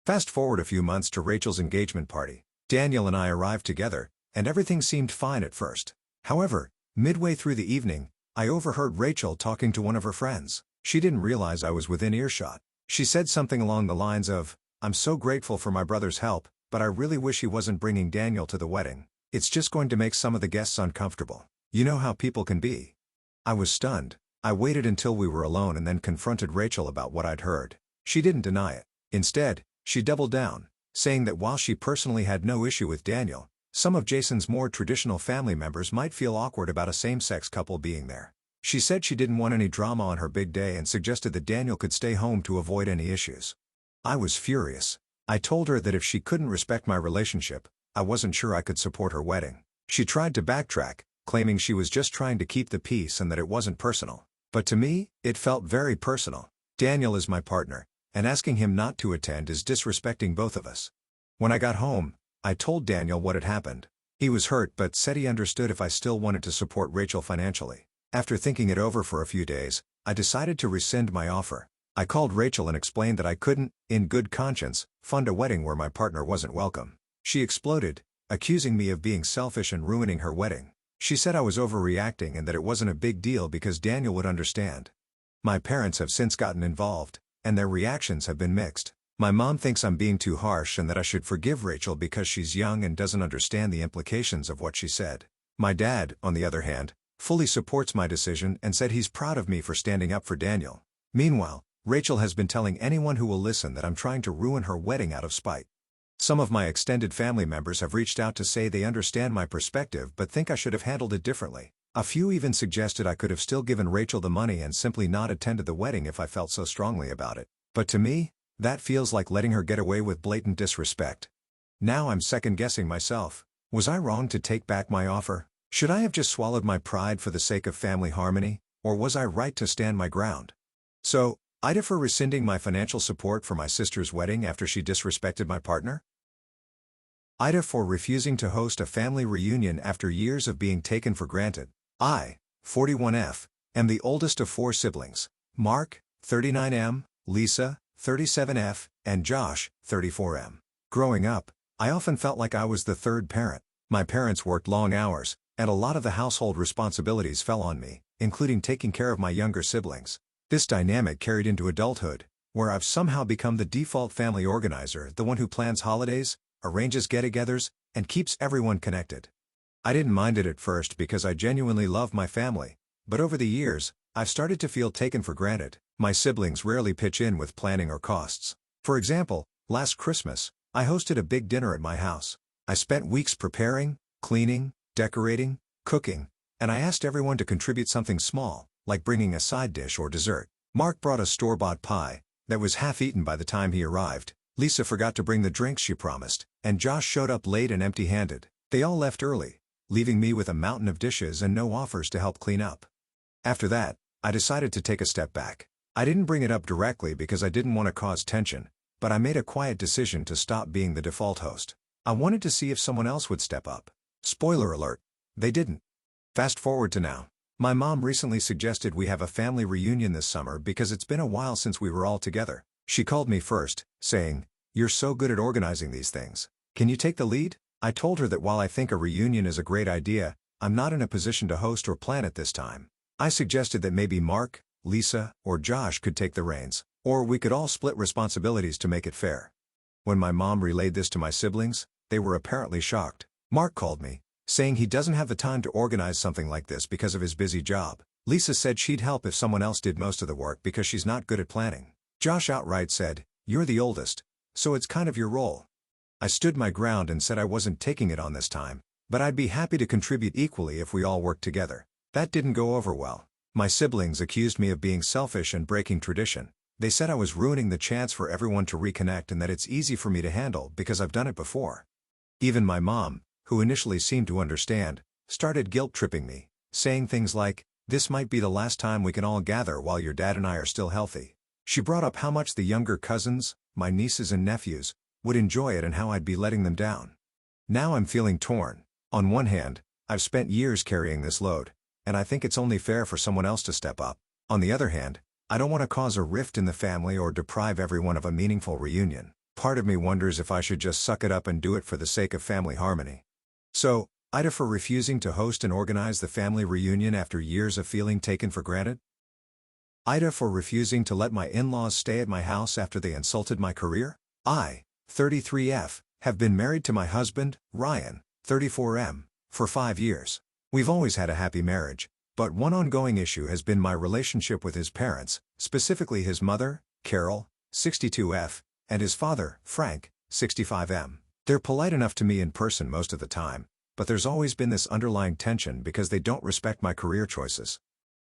Speaker 1: Fast forward a few months to Rachel's engagement party. Daniel and I arrived together, and everything seemed fine at first. However, midway through the evening, I overheard Rachel talking to one of her friends. She didn't realize I was within earshot. She said something along the lines of, "I'm so grateful for my brother's help, but I really wish he wasn't bringing Daniel to the wedding. It's just going to make some of the guests uncomfortable. You know how people can be." I was stunned. I waited until we were alone and then confronted Rachel about what I'd heard. She didn't deny it. Instead, she doubled down, saying that while she personally had no issue with Daniel, some of Jason's more traditional family members might feel awkward about a same-sex couple being there. She said she didn't want any drama on her big day and suggested that Daniel could stay home to avoid any issues. I was furious. I told her that if she couldn't respect my relationship, I wasn't sure I could support her wedding. She tried to backtrack, claiming she was just trying to keep the peace and that it wasn't personal. But to me, it felt very personal. Daniel is my partner, and asking him not to attend is disrespecting both of us. When I got home, I told Daniel what had happened. He was hurt but said he understood if I still wanted to support Rachel financially. After thinking it over for a few days, I decided to rescind my offer. I called Rachel and explained that I couldn't, in good conscience, fund a wedding where my partner wasn't welcome. She exploded, accusing me of being selfish and ruining her wedding. She said I was overreacting and that it wasn't a big deal because Daniel would understand. My parents have since gotten involved, and their reactions have been mixed. My mom thinks I'm being too harsh and that I should forgive Rachel because she's young and doesn't understand the implications of what she said. My dad, on the other hand, fully supports my decision and said he's proud of me for standing up for Daniel. Meanwhile, Rachel has been telling anyone who will listen that I'm trying to ruin her wedding out of spite. Some of my extended family members have reached out to say they understand my perspective but think I should have handled it differently. A few even suggested I could have still given Rachel the money and simply not attended the wedding if I felt so strongly about it. But to me, that feels like letting her get away with blatant disrespect. Now I'm second-guessing myself. Was I wrong to take back my offer? Should I have just swallowed my pride for the sake of family harmony, or was I right to stand my ground? So, AITA for rescinding my financial support for my sister's wedding after she disrespected my partner? AITA for refusing to host a family reunion after years of being taken for granted. I, 41F, am the oldest of 4 siblings. Mark, 39M, Lisa, 37F, and Josh, 34M. Growing up, I often felt like I was the third parent. My parents worked long hours, and a lot of the household responsibilities fell on me, including taking care of my younger siblings. This dynamic carried into adulthood, where I've somehow become the default family organizer, the one who plans holidays, arranges get-togethers, and keeps everyone connected. I didn't mind it at first because I genuinely love my family, but over the years, I've started to feel taken for granted. My siblings rarely pitch in with planning or costs. For example, last Christmas, I hosted a big dinner at my house. I spent weeks preparing, cleaning, decorating, cooking, and I asked everyone to contribute something small, like bringing a side dish or dessert. Mark brought a store-bought pie that was half-eaten by the time he arrived. Lisa forgot to bring the drinks she promised, and Josh showed up late and empty-handed. They all left early, leaving me with a mountain of dishes and no offers to help clean up. After that, I decided to take a step back. I didn't bring it up directly because I didn't want to cause tension, but I made a quiet decision to stop being the default host. I wanted to see if someone else would step up. Spoiler alert, they didn't. Fast forward to now. My mom recently suggested we have a family reunion this summer because it's been a while since we were all together. She called me first, saying, "You're so good at organizing these things. Can you take the lead?" I told her that while I think a reunion is a great idea, I'm not in a position to host or plan it this time. I suggested that maybe Mark, Lisa, or Josh could take the reins, or we could all split responsibilities to make it fair. When my mom relayed this to my siblings, they were apparently shocked. Mark called me, saying he doesn't have the time to organize something like this because of his busy job. Lisa said she'd help if someone else did most of the work because she's not good at planning. Josh outright said, "You're the oldest, so it's kind of your role." I stood my ground and said I wasn't taking it on this time, but I'd be happy to contribute equally if we all worked together. That didn't go over well. My siblings accused me of being selfish and breaking tradition. They said I was ruining the chance for everyone to reconnect and that it's easy for me to handle because I've done it before. Even my mom, who initially seemed to understand, started guilt-tripping me, saying things like, "This might be the last time we can all gather while your dad and I are still healthy." She brought up how much the younger cousins, my nieces and nephews, would enjoy it and how I'd be letting them down. Now I'm feeling torn. On one hand, I've spent years carrying this load, and I think it's only fair for someone else to step up. On the other hand, I don't want to cause a rift in the family or deprive everyone of a meaningful reunion. Part of me wonders if I should just suck it up and do it for the sake of family harmony. So, AITA for refusing to host and organize the family reunion after years of feeling taken for granted? AITA for refusing to let my in-laws stay at my house after they insulted my career? I, 33F, have been married to my husband, Ryan, 34M, for 5 years. We've always had a happy marriage, but one ongoing issue has been my relationship with his parents, specifically his mother, Carol, 62F, and his father, Frank, 65M. They're polite enough to me in person most of the time, but there's always been this underlying tension because they don't respect my career choices.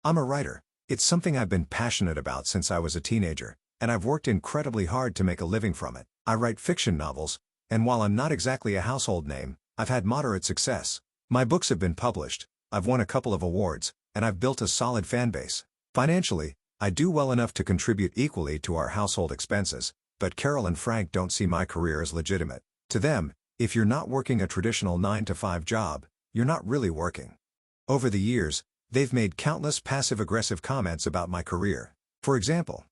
Speaker 1: I'm a writer. It's something I've been passionate about since I was a teenager, and I've worked incredibly hard to make a living from it. I write fiction novels, and while I'm not exactly a household name, I've had moderate success. My books have been published, I've won a couple of awards, and I've built a solid fan base. Financially, I do well enough to contribute equally to our household expenses, but Carol and Frank don't see my career as legitimate. To them, if you're not working a traditional 9-to-5 job, you're not really working. Over the years, they've made countless passive-aggressive comments about my career. For example,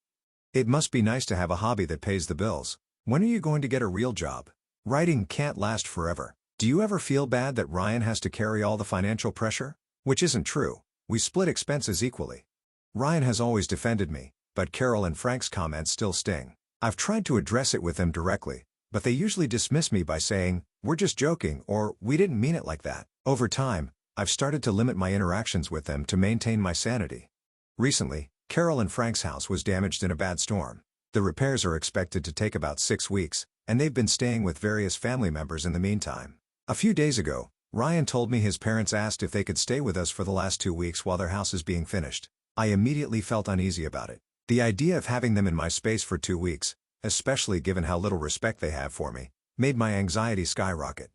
Speaker 1: "It must be nice to have a hobby that pays the bills. When are you going to get a real job? Writing can't last forever. Do you ever feel bad that Ryan has to carry all the financial pressure?" Which isn't true. We split expenses equally. Ryan has always defended me, but Carol and Frank's comments still sting. I've tried to address it with them directly, but they usually dismiss me by saying, "We're just joking," or "We didn't mean it like that." Over time, I've started to limit my interactions with them to maintain my sanity. Recently, Carol and Frank's house was damaged in a bad storm. The repairs are expected to take about 6 weeks, and they've been staying with various family members in the meantime. A few days ago, Ryan told me his parents asked if they could stay with us for the last 2 weeks while their house is being finished. I immediately felt uneasy about it. The idea of having them in my space for 2 weeks, especially given how little respect they have for me, made my anxiety skyrocket.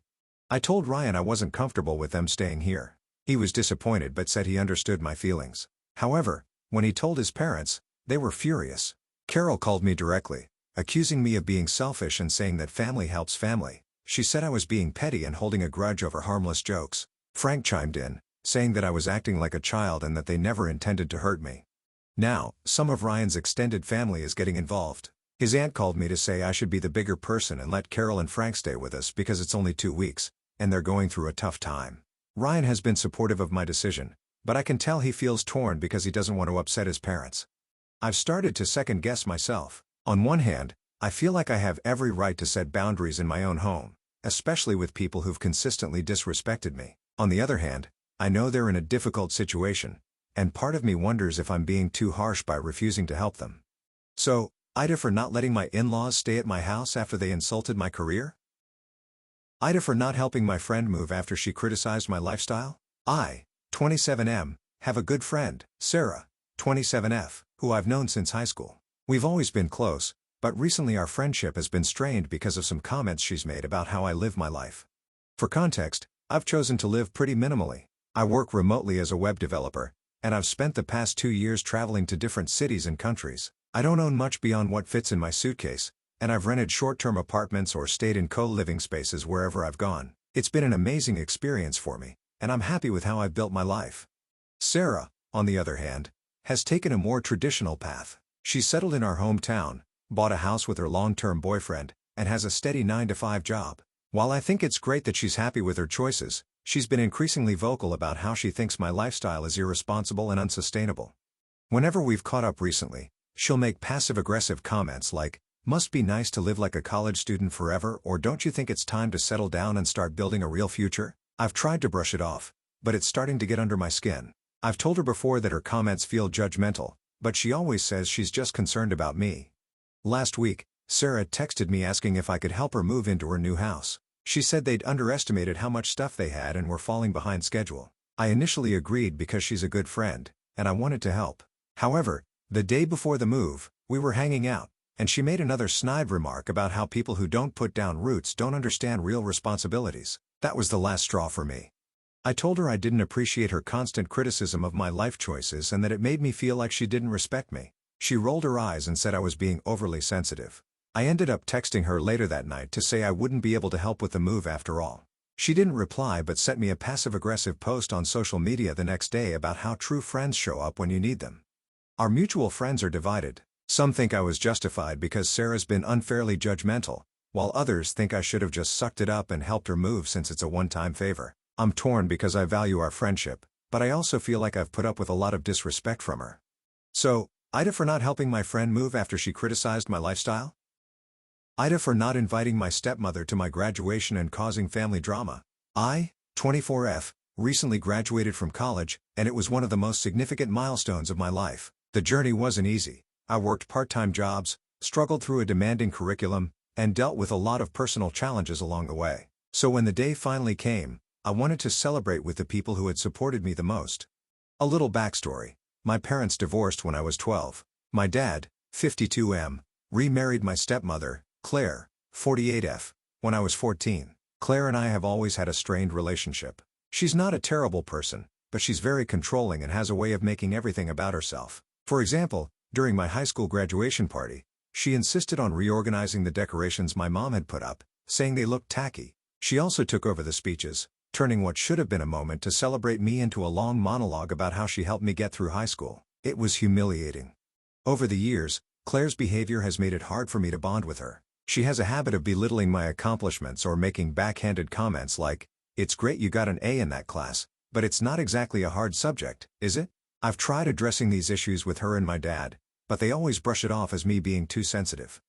Speaker 1: I told Ryan I wasn't comfortable with them staying here. He was disappointed but said he understood my feelings. However, when he told his parents, they were furious. Carol called me directly, accusing me of being selfish and saying that family helps family. She said I was being petty and holding a grudge over harmless jokes. Frank chimed in, saying that I was acting like a child and that they never intended to hurt me. Now, some of Ryan's extended family is getting involved. His aunt called me to say I should be the bigger person and let Carol and Frank stay with us because it's only 2 weeks, and they're going through a tough time. Ryan has been supportive of my decision, but I can tell he feels torn because he doesn't want to upset his parents. I've started to second-guess myself. On one hand, I feel like I have every right to set boundaries in my own home, especially with people who've consistently disrespected me. On the other hand, I know they're in a difficult situation, and part of me wonders if I'm being too harsh by refusing to help them. So, AITA for not letting my in-laws stay at my house after they insulted my career? AITA for not helping my friend move after she criticized my lifestyle. I, 27M, have a good friend, Sarah, 27F, who I've known since high school. We've always been close, but recently our friendship has been strained because of some comments she's made about how I live my life. For context, I've chosen to live pretty minimally. I work remotely as a web developer, and I've spent the past 2 years traveling to different cities and countries. I don't own much beyond what fits in my suitcase, and I've rented short-term apartments or stayed in co-living spaces wherever I've gone. It's been an amazing experience for me, and I'm happy with how I've built my life. Sarah, on the other hand, has taken a more traditional path. She's settled in our hometown, bought a house with her long-term boyfriend, and has a steady 9-to-5 job. While I think it's great that she's happy with her choices, she's been increasingly vocal about how she thinks my lifestyle is irresponsible and unsustainable. Whenever we've caught up recently, she'll make passive-aggressive comments like, "Must be nice to live like a college student forever," or "Don't you think it's time to settle down and start building a real future?" I've tried to brush it off, but it's starting to get under my skin. I've told her before that her comments feel judgmental, but she always says she's just concerned about me. Last week, Sarah texted me asking if I could help her move into her new house. She said they'd underestimated how much stuff they had and were falling behind schedule. I initially agreed because she's a good friend, and I wanted to help. However, the day before the move, we were hanging out, and she made another snide remark about how people who don't put down roots don't understand real responsibilities. That was the last straw for me. I told her I didn't appreciate her constant criticism of my life choices and that it made me feel like she didn't respect me. She rolled her eyes and said I was being overly sensitive. I ended up texting her later that night to say I wouldn't be able to help with the move after all. She didn't reply but sent me a passive-aggressive post on social media the next day about how true friends show up when you need them. Our mutual friends are divided. Some think I was justified because Sarah's been unfairly judgmental, while others think I should have just sucked it up and helped her move since it's a one-time favor. I'm torn because I value our friendship, but I also feel like I've put up with a lot of disrespect from her. So, AITA for not helping my friend move after she criticized my lifestyle? AITA for not inviting my stepmother to my graduation and causing family drama. I, 24F, recently graduated from college, and it was one of the most significant milestones of my life. The journey wasn't easy. I worked part-time jobs, struggled through a demanding curriculum, and dealt with a lot of personal challenges along the way. So when the day finally came, I wanted to celebrate with the people who had supported me the most. A little backstory. My parents divorced when I was 12. My dad, 52M, remarried my stepmother, Claire, 48F, when I was 14. Claire and I have always had a strained relationship. She's not a terrible person, but she's very controlling and has a way of making everything about herself. For example, during my high school graduation party, she insisted on reorganizing the decorations my mom had put up, saying they looked tacky. She also took over the speeches, turning what should have been a moment to celebrate me into a long monologue about how she helped me get through high school. It was humiliating. Over the years, Claire's behavior has made it hard for me to bond with her. She has a habit of belittling my accomplishments or making backhanded comments like, "It's great you got an A in that class, but it's not exactly a hard subject, is it?" I've tried addressing these issues with her and my dad, but they always brush it off as me being too sensitive.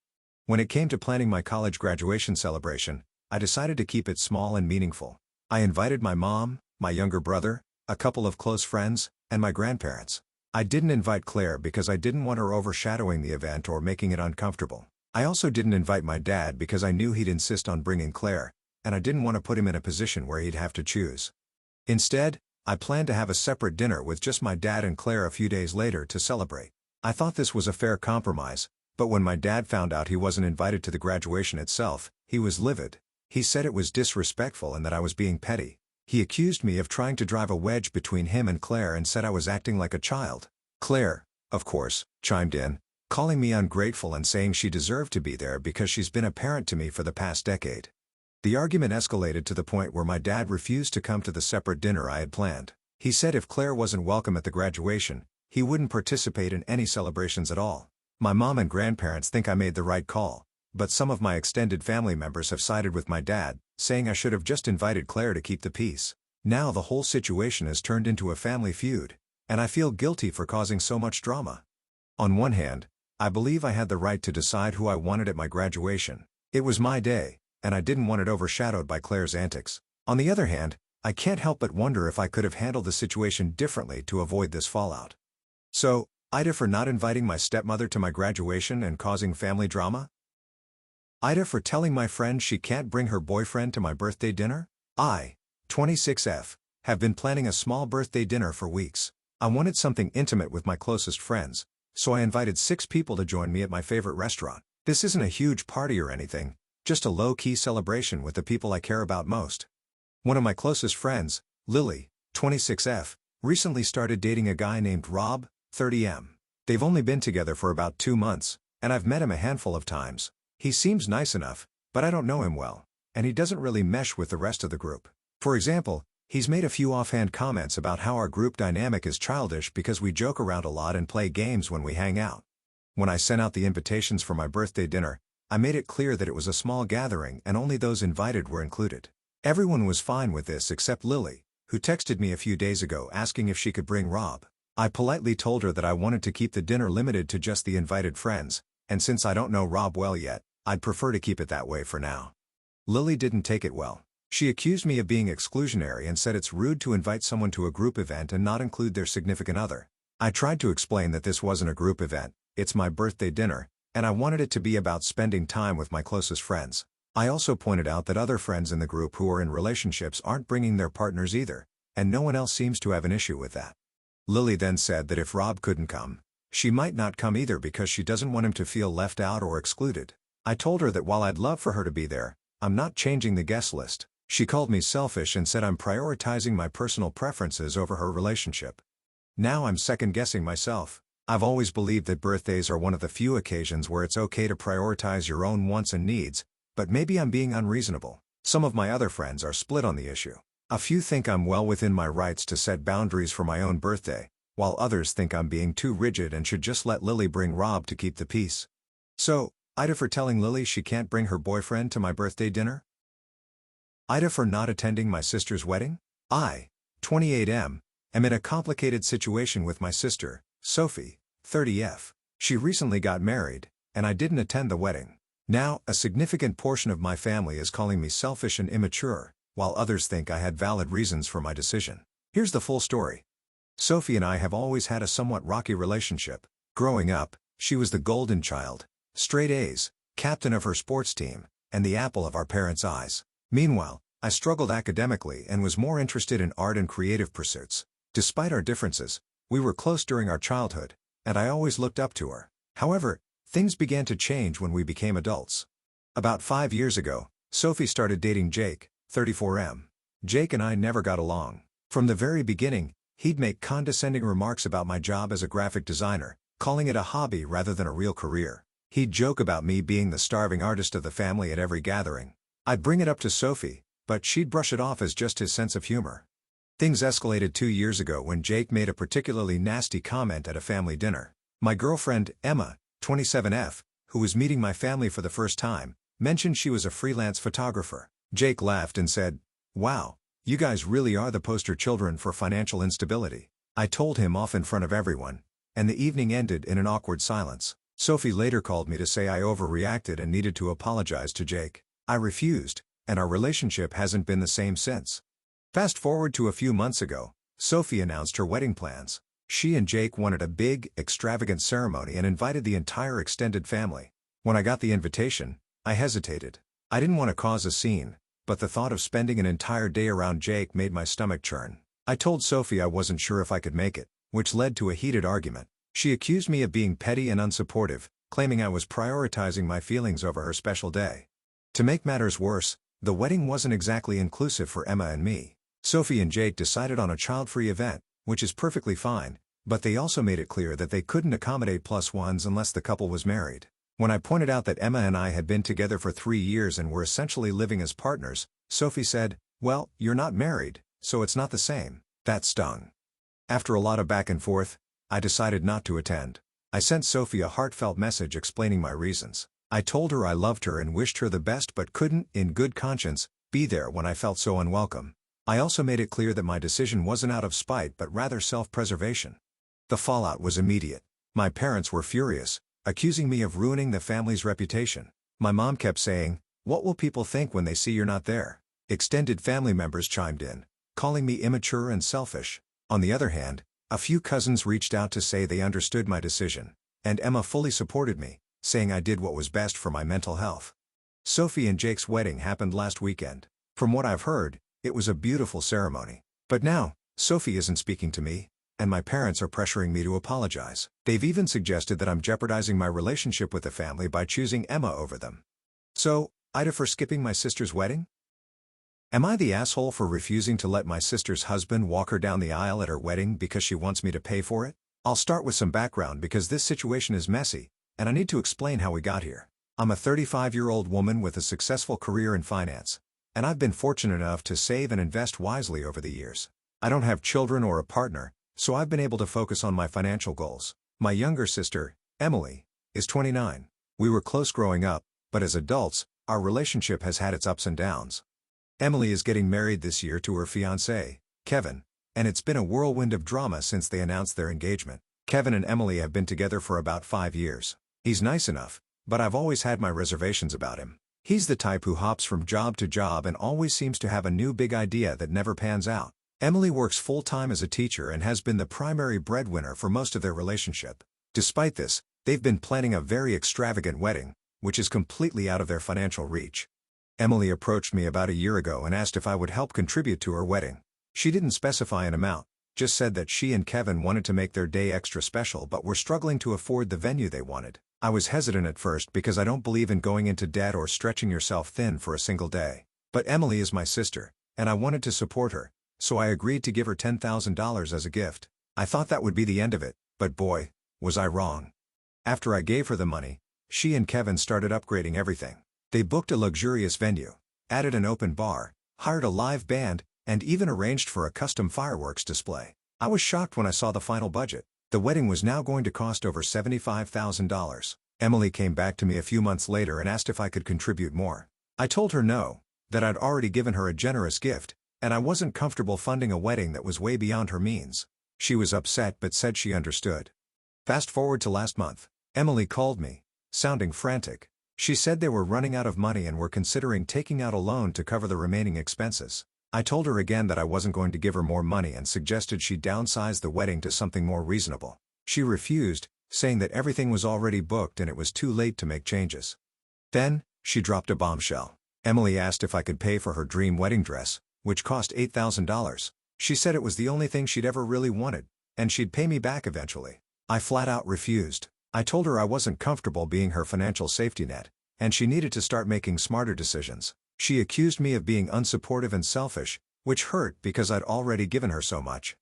Speaker 1: When it came to planning my college graduation celebration, I decided to keep it small and meaningful. I invited my mom, my younger brother, a couple of close friends, and my grandparents. I didn't invite Claire because I didn't want her overshadowing the event or making it uncomfortable. I also didn't invite my dad because I knew he'd insist on bringing Claire, and I didn't want to put him in a position where he'd have to choose. Instead, I planned to have a separate dinner with just my dad and Claire a few days later to celebrate. I thought this was a fair compromise, but when my dad found out he wasn't invited to the graduation itself, he was livid. He said it was disrespectful and that I was being petty. He accused me of trying to drive a wedge between him and Claire and said I was acting like a child. Claire, of course, chimed in, calling me ungrateful and saying she deserved to be there because she's been a parent to me for the past decade. The argument escalated to the point where my dad refused to come to the separate dinner I had planned. He said if Claire wasn't welcome at the graduation, he wouldn't participate in any celebrations at all. My mom and grandparents think I made the right call, but some of my extended family members have sided with my dad, saying I should have just invited Claire to keep the peace. Now the whole situation has turned into a family feud, and I feel guilty for causing so much drama. On one hand, I believe I had the right to decide who I wanted at my graduation. It was my day, and I didn't want it overshadowed by Claire's antics. On the other hand, I can't help but wonder if I could have handled the situation differently to avoid this fallout. So, AITA for not inviting my stepmother to my graduation and causing family drama? AITA for telling my friend she can't bring her boyfriend to my birthday dinner? I, 26F, have been planning a small birthday dinner for weeks. I wanted something intimate with my closest friends, so I invited 6 people to join me at my favorite restaurant. This isn't a huge party or anything, just a low-key celebration with the people I care about most. One of my closest friends, Lily, 26F, recently started dating a guy named Rob, 30M. They've only been together for about 2 months, and I've met him a handful of times. He seems nice enough, but I don't know him well, and he doesn't really mesh with the rest of the group. For example, he's made a few offhand comments about how our group dynamic is childish because we joke around a lot and play games when we hang out. When I sent out the invitations for my birthday dinner, I made it clear that it was a small gathering and only those invited were included. Everyone was fine with this except Lily, who texted me a few days ago asking if she could bring Rob. I politely told her that I wanted to keep the dinner limited to just the invited friends, and since I don't know Rob well yet, I'd prefer to keep it that way for now. Lily didn't take it well. She accused me of being exclusionary and said it's rude to invite someone to a group event and not include their significant other. I tried to explain that this wasn't a group event, it's my birthday dinner, and I wanted it to be about spending time with my closest friends. I also pointed out that other friends in the group who are in relationships aren't bringing their partners either, and no one else seems to have an issue with that. Lily then said that if Rob couldn't come, she might not come either because she doesn't want him to feel left out or excluded. I told her that while I'd love for her to be there, I'm not changing the guest list. She called me selfish and said I'm prioritizing my personal preferences over her relationship. Now I'm second-guessing myself. I've always believed that birthdays are one of the few occasions where it's okay to prioritize your own wants and needs, but maybe I'm being unreasonable. Some of my other friends are split on the issue. A few think I'm well within my rights to set boundaries for my own birthday, while others think I'm being too rigid and should just let Lily bring Rob to keep the peace. So, AITA for telling Lily she can't bring her boyfriend to my birthday dinner? AITA for not attending my sister's wedding? I, 28M, am in a complicated situation with my sister, Sophie, 30F. She recently got married, and I didn't attend the wedding. Now, a significant portion of my family is calling me selfish and immature, while others think I had valid reasons for my decision. Here's the full story. Sophie and I have always had a somewhat rocky relationship. Growing up, she was the golden child, straight A's, captain of her sports team, and the apple of our parents' eyes. Meanwhile, I struggled academically and was more interested in art and creative pursuits. Despite our differences, we were close during our childhood, and I always looked up to her. However, things began to change when we became adults. About 5 years ago, Sophie started dating Jake, 34M. Jake and I never got along. From the very beginning, he'd make condescending remarks about my job as a graphic designer, calling it a hobby rather than a real career. He'd joke about me being the starving artist of the family at every gathering. I'd bring it up to Sophie, but she'd brush it off as just his sense of humor. Things escalated 2 years ago when Jake made a particularly nasty comment at a family dinner. My girlfriend, Emma, 27F, who was meeting my family for the first time, mentioned she was a freelance photographer. Jake laughed and said, "Wow, you guys really are the poster children for financial instability." I told him off in front of everyone, and the evening ended in an awkward silence. Sophie later called me to say I overreacted and needed to apologize to Jake. I refused, and our relationship hasn't been the same since. Fast forward to a few months ago, Sophie announced her wedding plans. She and Jake wanted a big, extravagant ceremony and invited the entire extended family. When I got the invitation, I hesitated. I didn't want to cause a scene, but the thought of spending an entire day around Jake made my stomach churn. I told Sophie I wasn't sure if I could make it, which led to a heated argument. She accused me of being petty and unsupportive, claiming I was prioritizing my feelings over her special day. To make matters worse, the wedding wasn't exactly inclusive for Emma and me. Sophie and Jake decided on a child-free event, which is perfectly fine, but they also made it clear that they couldn't accommodate +1s unless the couple was married. When I pointed out that Emma and I had been together for 3 years and were essentially living as partners, Sophie said, "Well, you're not married, so it's not the same." That stung. After a lot of back and forth, I decided not to attend. I sent Sophie a heartfelt message explaining my reasons. I told her I loved her and wished her the best but couldn't, in good conscience, be there when I felt so unwelcome. I also made it clear that my decision wasn't out of spite but rather self-preservation. The fallout was immediate. My parents were furious, accusing me of ruining the family's reputation. My mom kept saying, "What will people think when they see you're not there?" Extended family members chimed in, calling me immature and selfish. On the other hand, a few cousins reached out to say they understood my decision, and Emma fully supported me, saying I did what was best for my mental health. Sophie and Jake's wedding happened last weekend. From what I've heard, it was a beautiful ceremony. But now, Sophie isn't speaking to me, and my parents are pressuring me to apologize. They've even suggested that I'm jeopardizing my relationship with the family by choosing Emma over them. So, AITA for skipping my sister's wedding? Am I the asshole for refusing to let my sister's husband walk her down the aisle at her wedding because she wants me to pay for it? I'll start with some background because this situation is messy, and I need to explain how we got here. I'm a 35-year-old woman with a successful career in finance, and I've been fortunate enough to save and invest wisely over the years. I don't have children or a partner, so I've been able to focus on my financial goals. My younger sister, Emily, is 29. We were close growing up, but as adults, our relationship has had its ups and downs. Emily is getting married this year to her fiancé, Kevin, and it's been a whirlwind of drama since they announced their engagement. Kevin and Emily have been together for about 5 years. He's nice enough, but I've always had my reservations about him. He's the type who hops from job to job and always seems to have a new big idea that never pans out. Emily works full-time as a teacher and has been the primary breadwinner for most of their relationship. Despite this, they've been planning a very extravagant wedding, which is completely out of their financial reach. Emily approached me about a year ago and asked if I would help contribute to her wedding. She didn't specify an amount, just said that she and Kevin wanted to make their day extra special but were struggling to afford the venue they wanted. I was hesitant at first because I don't believe in going into debt or stretching yourself thin for a single day. But Emily is my sister, and I wanted to support her, so I agreed to give her $10,000 as a gift. I thought that would be the end of it, but boy, was I wrong. After I gave her the money, she and Kevin started upgrading everything. They booked a luxurious venue, added an open bar, hired a live band, and even arranged for a custom fireworks display. I was shocked when I saw the final budget. The wedding was now going to cost over $75,000. Emily came back to me a few months later and asked if I could contribute more. I told her no, that I'd already given her a generous gift, and I wasn't comfortable funding a wedding that was way beyond her means. She was upset but said she understood. Fast forward to last month. Emily called me, sounding frantic. She said they were running out of money and were considering taking out a loan to cover the remaining expenses. I told her again that I wasn't going to give her more money and suggested she downsize the wedding to something more reasonable. She refused, saying that everything was already booked and it was too late to make changes. Then, she dropped a bombshell. Emily asked if I could pay for her dream wedding dress, which cost $8,000. She said it was the only thing she'd ever really wanted, and she'd pay me back eventually. I flat out refused. I told her I wasn't comfortable being her financial safety net, and she needed to start making smarter decisions. She accused me of being unsupportive and selfish, which hurt because I'd already given her so much.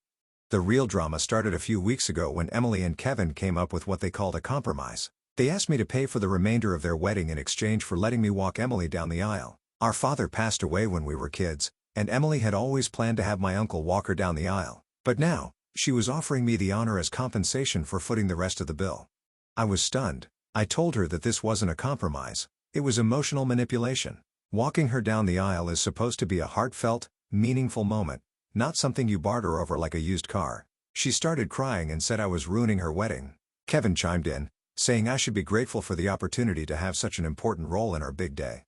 Speaker 1: The real drama started a few weeks ago when Emily and Kevin came up with what they called a compromise. They asked me to pay for the remainder of their wedding in exchange for letting me walk Emily down the aisle. Our father passed away when we were kids, and Emily had always planned to have my uncle walk her down the aisle. But now, she was offering me the honor as compensation for footing the rest of the bill. I was stunned. I told her that this wasn't a compromise, it was emotional manipulation. Walking her down the aisle is supposed to be a heartfelt, meaningful moment, not something you barter over like a used car. She started crying and said I was ruining her wedding. Kevin chimed in, saying I should be grateful for the opportunity to have such an important role in our big day.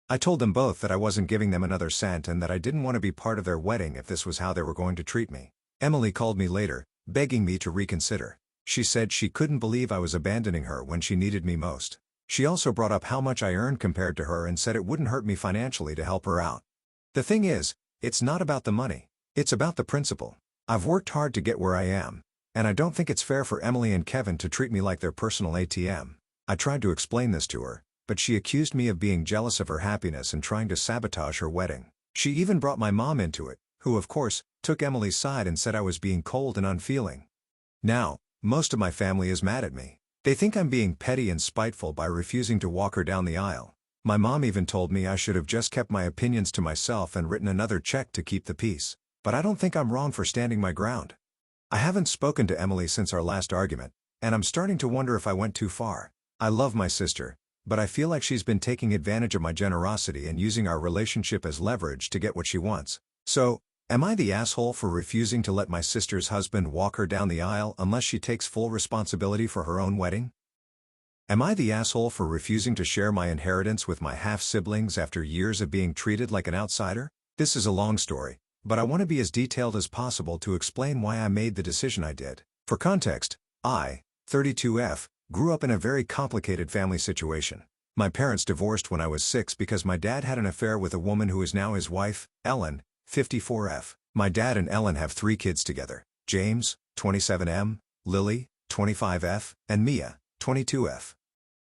Speaker 1: I told them both that I wasn't giving them another cent and that I didn't want to be part of their wedding if this was how they were going to treat me. Emily called me later, begging me to reconsider. She said she couldn't believe I was abandoning her when she needed me most. She also brought up how much I earned compared to her and said it wouldn't hurt me financially to help her out. The thing is, it's not about the money. It's about the principle. I've worked hard to get where I am, and I don't think it's fair for Emily and Kevin to treat me like their personal ATM. I tried to explain this to her, but she accused me of being jealous of her happiness and trying to sabotage her wedding. She even brought my mom into it, who of course, took Emily's side and said I was being cold and unfeeling. Now, most of my family is mad at me. They think I'm being petty and spiteful by refusing to walk her down the aisle. My mom even told me I should have just kept my opinions to myself and written another check to keep the peace. But I don't think I'm wrong for standing my ground. I haven't spoken to Emily since our last argument, and I'm starting to wonder if I went too far. I love my sister, but I feel like she's been taking advantage of my generosity and using our relationship as leverage to get what she wants. So, am I the asshole for refusing to let my sister's husband walk her down the aisle unless she takes full responsibility for her own wedding? Am I the asshole for refusing to share my inheritance with my half-siblings after years of being treated like an outsider? This is a long story, but I want to be as detailed as possible to explain why I made the decision I did. For context, I, 32F, grew up in a very complicated family situation. My parents divorced when I was 6 because my dad had an affair with a woman who is now his wife, Ellen, 54F. My dad and Ellen have 3 kids together: James, 27M, Lily, 25F, and Mia, 22F.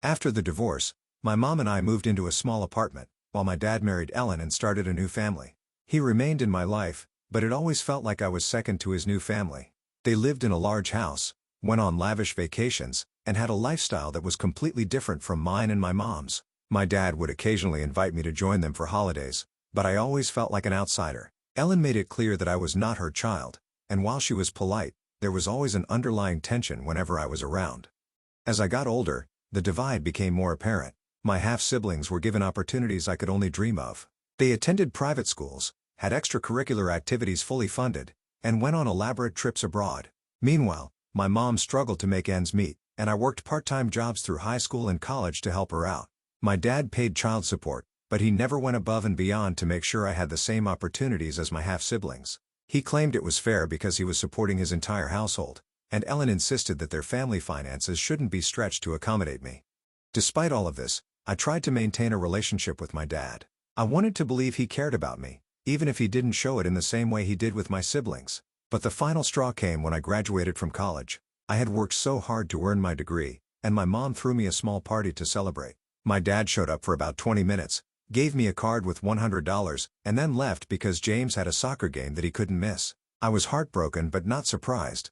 Speaker 1: After the divorce, my mom and I moved into a small apartment, while my dad married Ellen and started a new family. He remained in my life, but it always felt like I was second to his new family. They lived in a large house, went on lavish vacations, and had a lifestyle that was completely different from mine and my mom's. My dad would occasionally invite me to join them for holidays, but I always felt like an outsider. Ellen made it clear that I was not her child, and while she was polite, there was always an underlying tension whenever I was around. As I got older, the divide became more apparent. My half-siblings were given opportunities I could only dream of. They attended private schools, had extracurricular activities fully funded, and went on elaborate trips abroad. Meanwhile, my mom struggled to make ends meet, and I worked part-time jobs through high school and college to help her out. My dad paid child support, but he never went above and beyond to make sure I had the same opportunities as my half-siblings. He claimed it was fair because he was supporting his entire household, and Ellen insisted that their family finances shouldn't be stretched to accommodate me. Despite all of this, I tried to maintain a relationship with my dad. I wanted to believe he cared about me, even if he didn't show it in the same way he did with my siblings. But the final straw came when I graduated from college. I had worked so hard to earn my degree, and my mom threw me a small party to celebrate. My dad showed up for about 20 minutes, gave me a card with $100, and then left because James had a soccer game that he couldn't miss. I was heartbroken but not surprised.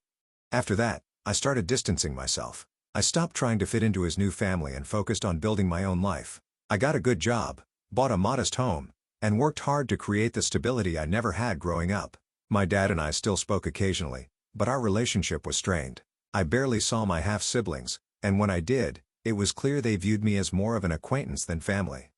Speaker 1: After that, I started distancing myself. I stopped trying to fit into his new family and focused on building my own life. I got a good job, bought a modest home, and worked hard to create the stability I never had growing up. My dad and I still spoke occasionally, but our relationship was strained. I barely saw my half-siblings, and when I did, it was clear they viewed me as more of an acquaintance than family.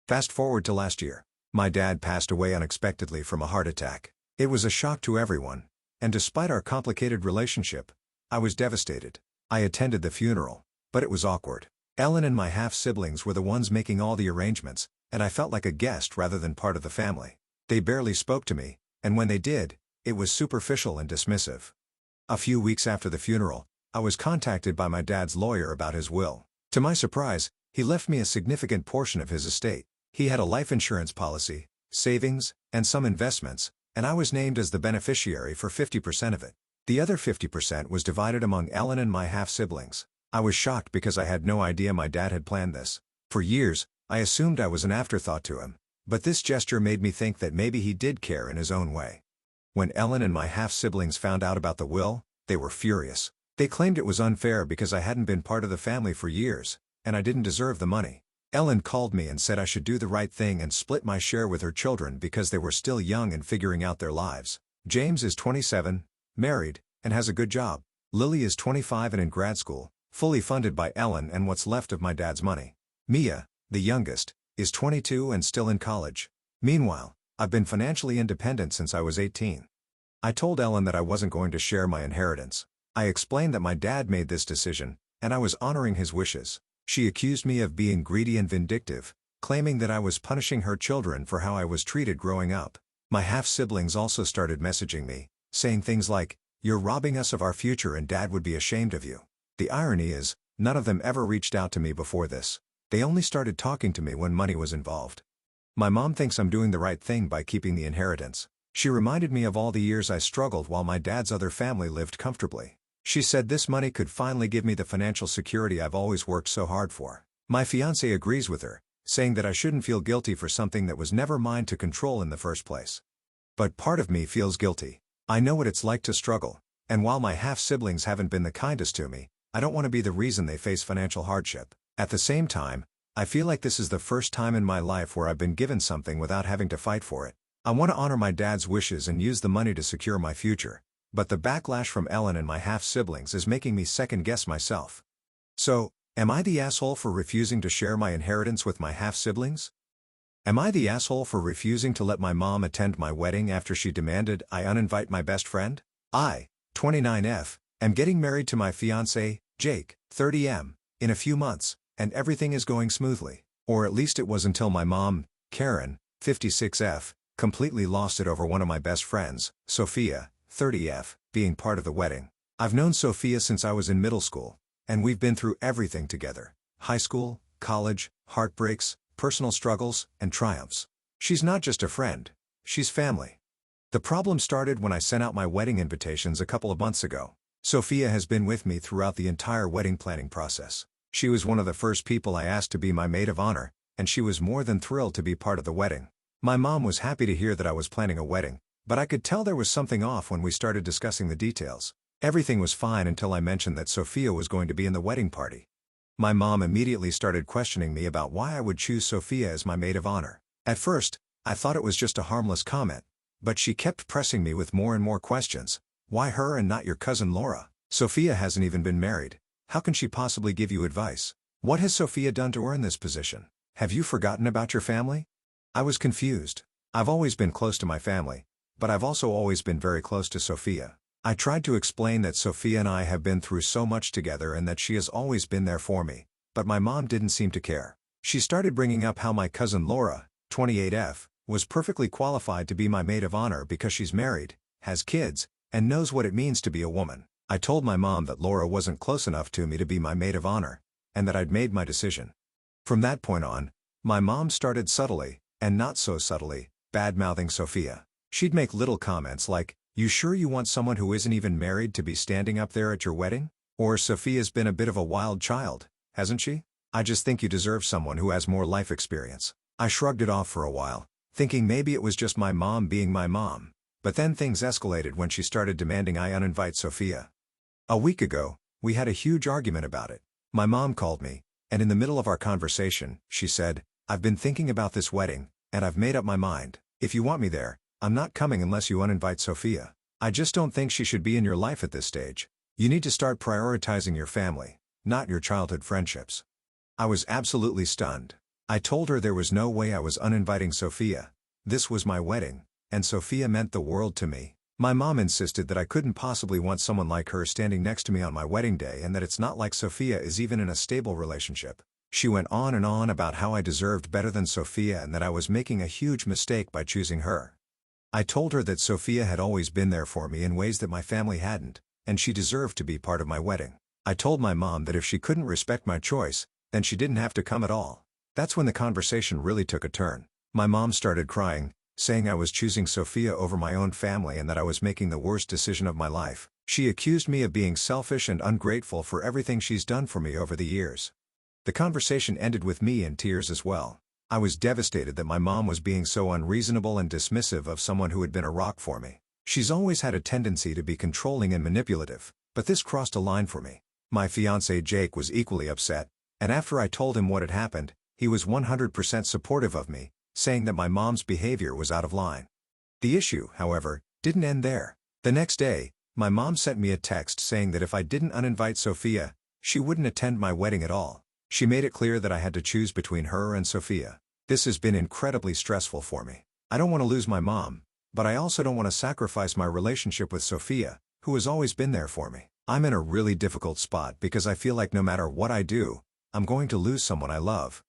Speaker 1: Fast forward to last year. My dad passed away unexpectedly from a heart attack. It was a shock to everyone, and despite our complicated relationship, I was devastated. I attended the funeral, but it was awkward. Ellen and my half-siblings were the ones making all the arrangements, and I felt like a guest rather than part of the family. They barely spoke to me, and when they did, it was superficial and dismissive. A few weeks after the funeral, I was contacted by my dad's lawyer about his will. To my surprise, he left me a significant portion of his estate. He had a life insurance policy, savings, and some investments, and I was named as the beneficiary for 50% of it. The other 50% was divided among Ellen and my half-siblings. I was shocked because I had no idea my dad had planned this. For years, I assumed I was an afterthought to him, but this gesture made me think that maybe he did care in his own way. When Ellen and my half-siblings found out about the will, they were furious. They claimed it was unfair because I hadn't been part of the family for years, and I didn't deserve the money. Ellen called me and said I should do the right thing and split my share with her children because they were still young and figuring out their lives. James is 27, married, and has a good job. Lily is 25 and in grad school, fully funded by Ellen and what's left of my dad's money. Mia, the youngest, is 22 and still in college. Meanwhile, I've been financially independent since I was 18. I told Ellen that I wasn't going to share my inheritance. I explained that my dad made this decision, and I was honoring his wishes. She accused me of being greedy and vindictive, claiming that I was punishing her children for how I was treated growing up. My half-siblings also started messaging me, saying things like, "You're robbing us of our future and Dad would be ashamed of you." The irony is, none of them ever reached out to me before this. They only started talking to me when money was involved. My mom thinks I'm doing the right thing by keeping the inheritance. She reminded me of all the years I struggled while my dad's other family lived comfortably. She said this money could finally give me the financial security I've always worked so hard for. My fiancé agrees with her, saying that I shouldn't feel guilty for something that was never mine to control in the first place. But part of me feels guilty. I know what it's like to struggle, and while my half-siblings haven't been the kindest to me, I don't want to be the reason they face financial hardship. At the same time, I feel like this is the first time in my life where I've been given something without having to fight for it. I want to honor my dad's wishes and use the money to secure my future. But the backlash from Ellen and my half-siblings is making me second-guess myself. So, am I the asshole for refusing to share my inheritance with my half-siblings? Am I the asshole for refusing to let my mom attend my wedding after she demanded I uninvite my best friend? I, 29F, am getting married to my fiancé, Jake, 30M, in a few months, and everything is going smoothly. Or at least it was until my mom, Karen, 56F, completely lost it over one of my best friends, Sophia, 30F, being part of the wedding. I've known Sophia since I was in middle school, and we've been through everything together: high school, college, heartbreaks, personal struggles, and triumphs. She's not just a friend, she's family. The problem started when I sent out my wedding invitations a couple of months ago. Sophia has been with me throughout the entire wedding planning process. She was one of the first people I asked to be my maid of honor, and she was more than thrilled to be part of the wedding. My mom was happy to hear that I was planning a wedding, but I could tell there was something off when we started discussing the details. Everything was fine until I mentioned that Sophia was going to be in the wedding party. My mom immediately started questioning me about why I would choose Sophia as my maid of honor. At first, I thought it was just a harmless comment, but she kept pressing me with more and more questions. Why her and not your cousin Laura? Sophia hasn't even been married. How can she possibly give you advice? What has Sophia done to earn this position? Have you forgotten about your family? I was confused. I've always been close to my family, but I've also always been very close to Sophia. I tried to explain that Sophia and I have been through so much together and that she has always been there for me, but my mom didn't seem to care. She started bringing up how my cousin Laura, 28F, was perfectly qualified to be my maid of honor because she's married, has kids, and knows what it means to be a woman. I told my mom that Laura wasn't close enough to me to be my maid of honor, and that I'd made my decision. From that point on, my mom started subtly, and not so subtly, bad-mouthing Sophia. She'd make little comments like, "You sure you want someone who isn't even married to be standing up there at your wedding?" Or, "Sophia's been a bit of a wild child, hasn't she? I just think you deserve someone who has more life experience." I shrugged it off for a while, thinking maybe it was just my mom being my mom. But then things escalated when she started demanding I uninvite Sophia. A week ago, we had a huge argument about it. My mom called me, and in the middle of our conversation, she said, "I've been thinking about this wedding, and I've made up my mind. If you want me there, I'm not coming unless you uninvite Sophia. I just don't think she should be in your life at this stage. You need to start prioritizing your family, not your childhood friendships." I was absolutely stunned. I told her there was no way I was uninviting Sophia. This was my wedding, and Sophia meant the world to me. My mom insisted that I couldn't possibly want someone like her standing next to me on my wedding day and that it's not like Sophia is even in a stable relationship. She went on and on about how I deserved better than Sophia and that I was making a huge mistake by choosing her. I told her that Sophia had always been there for me in ways that my family hadn't, and she deserved to be part of my wedding. I told my mom that if she couldn't respect my choice, then she didn't have to come at all. That's when the conversation really took a turn. My mom started crying, saying I was choosing Sophia over my own family and that I was making the worst decision of my life. She accused me of being selfish and ungrateful for everything she's done for me over the years. The conversation ended with me in tears as well. I was devastated that my mom was being so unreasonable and dismissive of someone who had been a rock for me. She's always had a tendency to be controlling and manipulative, but this crossed a line for me. My fiancé Jake was equally upset, and after I told him what had happened, he was 100% supportive of me, saying that my mom's behavior was out of line. The issue, however, didn't end there. The next day, my mom sent me a text saying that if I didn't uninvite Sophia, she wouldn't attend my wedding at all. She made it clear that I had to choose between her and Sophia. This has been incredibly stressful for me. I don't want to lose my mom, but I also don't want to sacrifice my relationship with Sophia, who has always been there for me. I'm in a really difficult spot because I feel like no matter what I do, I'm going to lose someone I love.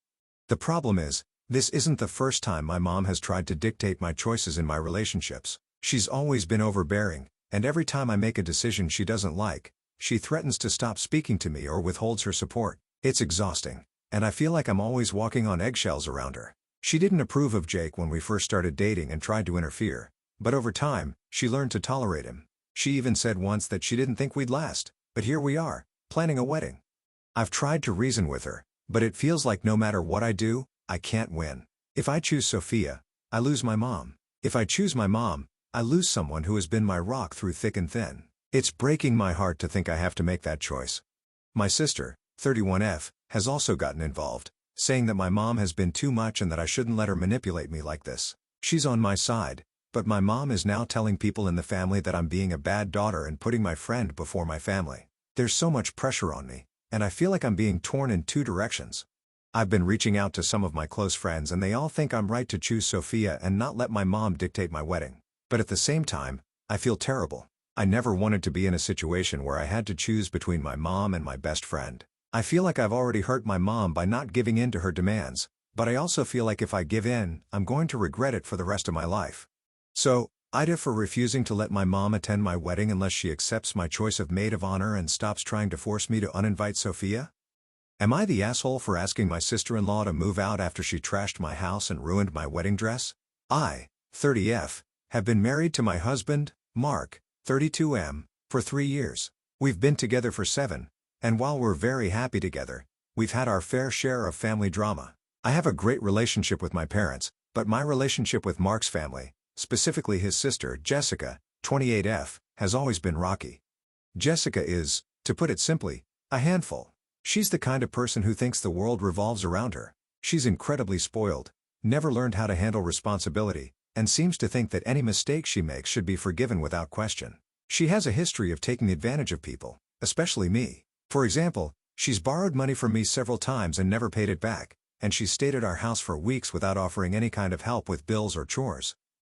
Speaker 1: The problem is, this isn't the first time my mom has tried to dictate my choices in my relationships. She's always been overbearing, and every time I make a decision she doesn't like, she threatens to stop speaking to me or withholds her support. It's exhausting, and I feel like I'm always walking on eggshells around her. She didn't approve of Jake when we first started dating and tried to interfere, but over time, she learned to tolerate him. She even said once that she didn't think we'd last, but here we are, planning a wedding. I've tried to reason with her, but it feels like no matter what I do, I can't win. If I choose Sophia, I lose my mom. If I choose my mom, I lose someone who has been my rock through thick and thin. It's breaking my heart to think I have to make that choice. My sister, 31F, has also gotten involved, saying that my mom has been too much and that I shouldn't let her manipulate me like this. She's on my side, but my mom is now telling people in the family that I'm being a bad daughter and putting my friend before my family. There's so much pressure on me, and I feel like I'm being torn in two directions. I've been reaching out to some of my close friends and they all think I'm right to choose Sophia and not let my mom dictate my wedding. But at the same time, I feel terrible. I never wanted to be in a situation where I had to choose between my mom and my best friend. I feel like I've already hurt my mom by not giving in to her demands, but I also feel like if I give in, I'm going to regret it for the rest of my life. So, AITA for refusing to let my mom attend my wedding unless she accepts my choice of maid of honor and stops trying to force me to uninvite Sophia? Am I the asshole for asking my sister-in-law to move out after she trashed my house and ruined my wedding dress? I, 30F, have been married to my husband, Mark, 32M, for 3 years. We've been together for 7, and while we're very happy together, we've had our fair share of family drama. I have a great relationship with my parents, but my relationship with Mark's family, specifically his sister, Jessica, 28F, has always been rocky. Jessica is, to put it simply, a handful. She's the kind of person who thinks the world revolves around her. She's incredibly spoiled, never learned how to handle responsibility, and seems to think that any mistake she makes should be forgiven without question. She has a history of taking advantage of people, especially me. For example, she's borrowed money from me several times and never paid it back, and she's stayed at our house for weeks without offering any kind of help with bills or chores.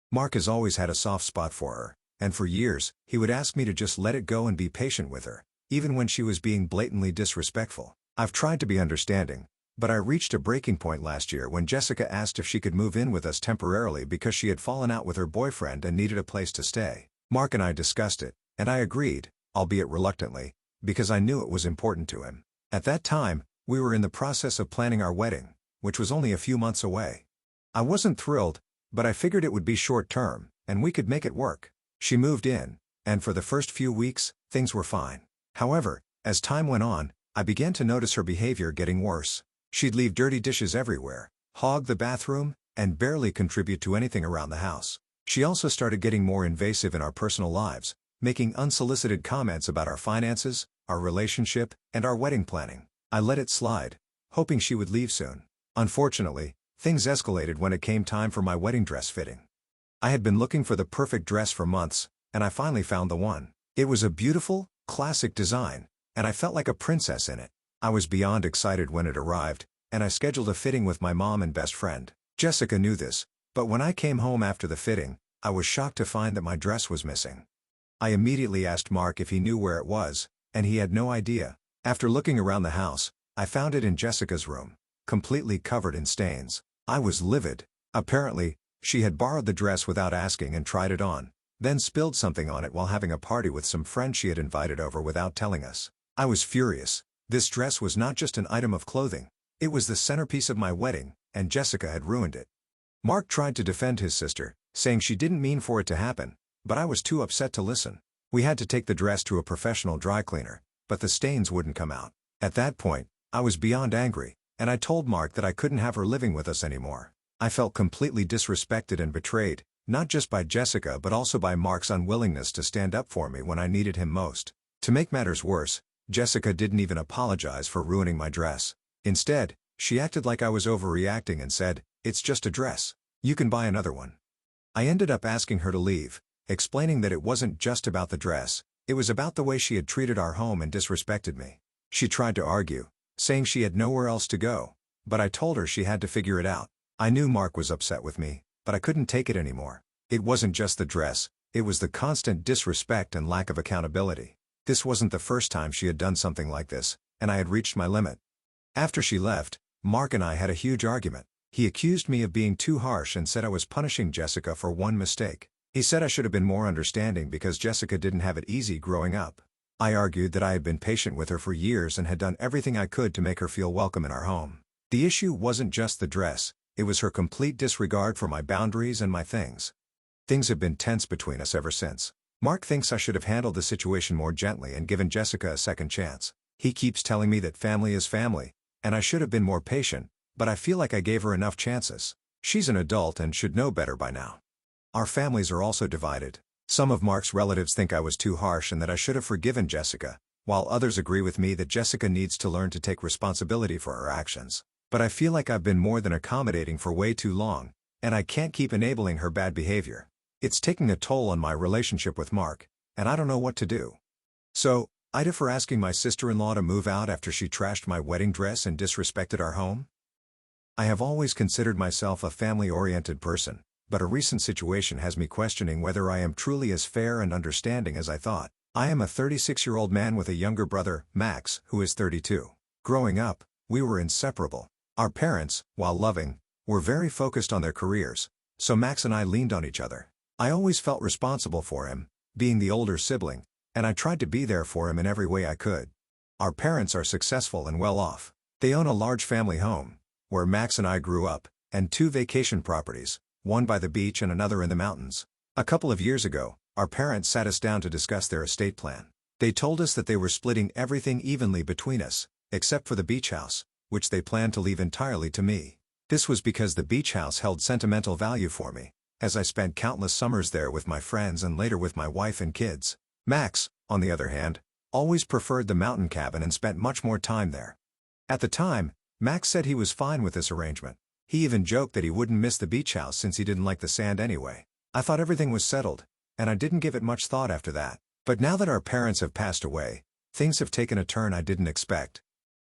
Speaker 1: Mark has always had a soft spot for her, and for years, he would ask me to just let it go and be patient with her, even when she was being blatantly disrespectful. I've tried to be understanding, but I reached a breaking point last year when Jessica asked if she could move in with us temporarily because she had fallen out with her boyfriend and needed a place to stay. Mark and I discussed it, and I agreed, albeit reluctantly, because I knew it was important to him. At that time, we were in the process of planning our wedding, which was only a few months away. I wasn't thrilled, but I figured it would be short-term, and we could make it work. She moved in, and for the first few weeks, things were fine. However, as time went on, I began to notice her behavior getting worse. She'd leave dirty dishes everywhere, hog the bathroom, and barely contribute to anything around the house. She also started getting more invasive in our personal lives, making unsolicited comments about our finances, our relationship, and our wedding planning. I let it slide, hoping she would leave soon. Unfortunately, things escalated when it came time for my wedding dress fitting. I had been looking for the perfect dress for months, and I finally found the one. It was a beautiful, classic design, and I felt like a princess in it. I was beyond excited when it arrived, and I scheduled a fitting with my mom and best friend. Jessica knew this, but when I came home after the fitting, I was shocked to find that my dress was missing. I immediately asked Mark if he knew where it was, and he had no idea. After looking around the house, I found it in Jessica's room, completely covered in stains. I was livid. Apparently, she had borrowed the dress without asking and tried it on, then spilled something on it while having a party with some friends she had invited over without telling us. I was furious. This dress was not just an item of clothing. It was the centerpiece of my wedding, and Jessica had ruined it. Mark tried to defend his sister, saying she didn't mean for it to happen, but I was too upset to listen. We had to take the dress to a professional dry cleaner, but the stains wouldn't come out. At that point, I was beyond angry, and I told Mark that I couldn't have her living with us anymore. I felt completely disrespected and betrayed, not just by Jessica but also by Mark's unwillingness to stand up for me when I needed him most. To make matters worse, Jessica didn't even apologize for ruining my dress. Instead, she acted like I was overreacting and said, "It's just a dress. You can buy another one." I ended up asking her to leave, explaining that it wasn't just about the dress, it was about the way she had treated our home and disrespected me. She tried to argue, saying she had nowhere else to go, but I told her she had to figure it out. I knew Mark was upset with me, but I couldn't take it anymore. It wasn't just the dress, it was the constant disrespect and lack of accountability. This wasn't the first time she had done something like this, and I had reached my limit. After she left, Mark and I had a huge argument. He accused me of being too harsh and said I was punishing Jessica for one mistake. He said I should have been more understanding because Jessica didn't have it easy growing up. I argued that I had been patient with her for years and had done everything I could to make her feel welcome in our home. The issue wasn't just the dress, it was her complete disregard for my boundaries and my things. Things have been tense between us ever since. Mark thinks I should have handled the situation more gently and given Jessica a second chance. He keeps telling me that family is family, and I should have been more patient, but I feel like I gave her enough chances. She's an adult and should know better by now. Our families are also divided. Some of Mark's relatives think I was too harsh and that I should have forgiven Jessica, while others agree with me that Jessica needs to learn to take responsibility for her actions. But I feel like I've been more than accommodating for way too long, and I can't keep enabling her bad behavior. It's taking a toll on my relationship with Mark, and I don't know what to do. So, AITA for asking my sister-in-law to move out after she trashed my wedding dress and disrespected our home? I have always considered myself a family-oriented person, but a recent situation has me questioning whether I am truly as fair and understanding as I thought. I am a 36-year-old man with a younger brother, Max, who is 32. Growing up, we were inseparable. Our parents, while loving, were very focused on their careers, so Max and I leaned on each other. I always felt responsible for him, being the older sibling, and I tried to be there for him in every way I could. Our parents are successful and well off. They own a large family home, where Max and I grew up, and 2 vacation properties, one by the beach and another in the mountains. A couple of years ago, our parents sat us down to discuss their estate plan. They told us that they were splitting everything evenly between us, except for the beach house, which they planned to leave entirely to me. This was because the beach house held sentimental value for me, as I spent countless summers there with my friends and later with my wife and kids. Max, on the other hand, always preferred the mountain cabin and spent much more time there. At the time, Max said he was fine with this arrangement. He even joked that he wouldn't miss the beach house since he didn't like the sand anyway. I thought everything was settled, and I didn't give it much thought after that. But now that our parents have passed away, things have taken a turn I didn't expect.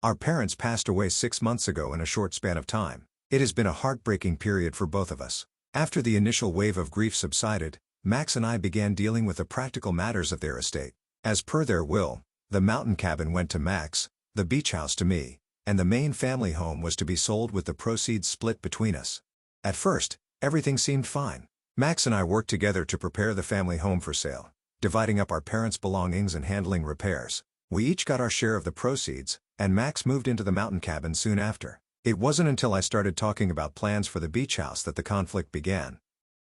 Speaker 1: Our parents passed away 6 months ago in a short span of time. It has been a heartbreaking period for both of us. After the initial wave of grief subsided, Max and I began dealing with the practical matters of their estate. As per their will, the mountain cabin went to Max, the beach house to me, and the main family home was to be sold with the proceeds split between us. At first, everything seemed fine. Max and I worked together to prepare the family home for sale, dividing up our parents' belongings and handling repairs. We each got our share of the proceeds, and Max moved into the mountain cabin soon after. It wasn't until I started talking about plans for the beach house that the conflict began.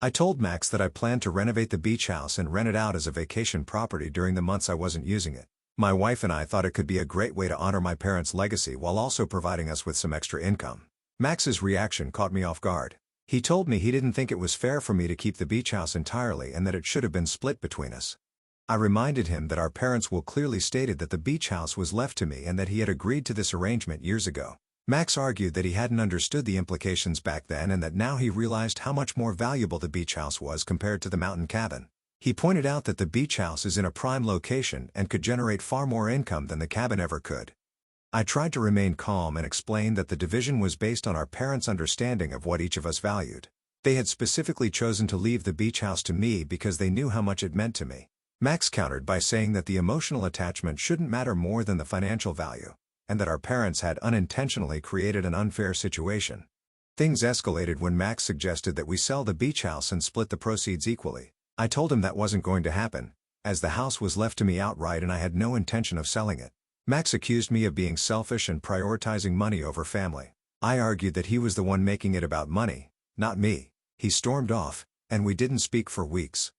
Speaker 1: I told Max that I planned to renovate the beach house and rent it out as a vacation property during the months I wasn't using it. My wife and I thought it could be a great way to honor my parents' legacy while also providing us with some extra income. Max's reaction caught me off guard. He told me he didn't think it was fair for me to keep the beach house entirely and that it should have been split between us. I reminded him that our parents' will clearly stated that the beach house was left to me and that he had agreed to this arrangement years ago. Max argued that he hadn't understood the implications back then and that now he realized how much more valuable the beach house was compared to the mountain cabin. He pointed out that the beach house is in a prime location and could generate far more income than the cabin ever could. I tried to remain calm and explained that the division was based on our parents' understanding of what each of us valued. They had specifically chosen to leave the beach house to me because they knew how much it meant to me. Max countered by saying that the emotional attachment shouldn't matter more than the financial value, and that our parents had unintentionally created an unfair situation. Things escalated when Max suggested that we sell the beach house and split the proceeds equally. I told him that wasn't going to happen, as the house was left to me outright and I had no intention of selling it. Max accused me of being selfish and prioritizing money over family. I argued that he was the one making it about money, not me. He stormed off, and we didn't speak for weeks.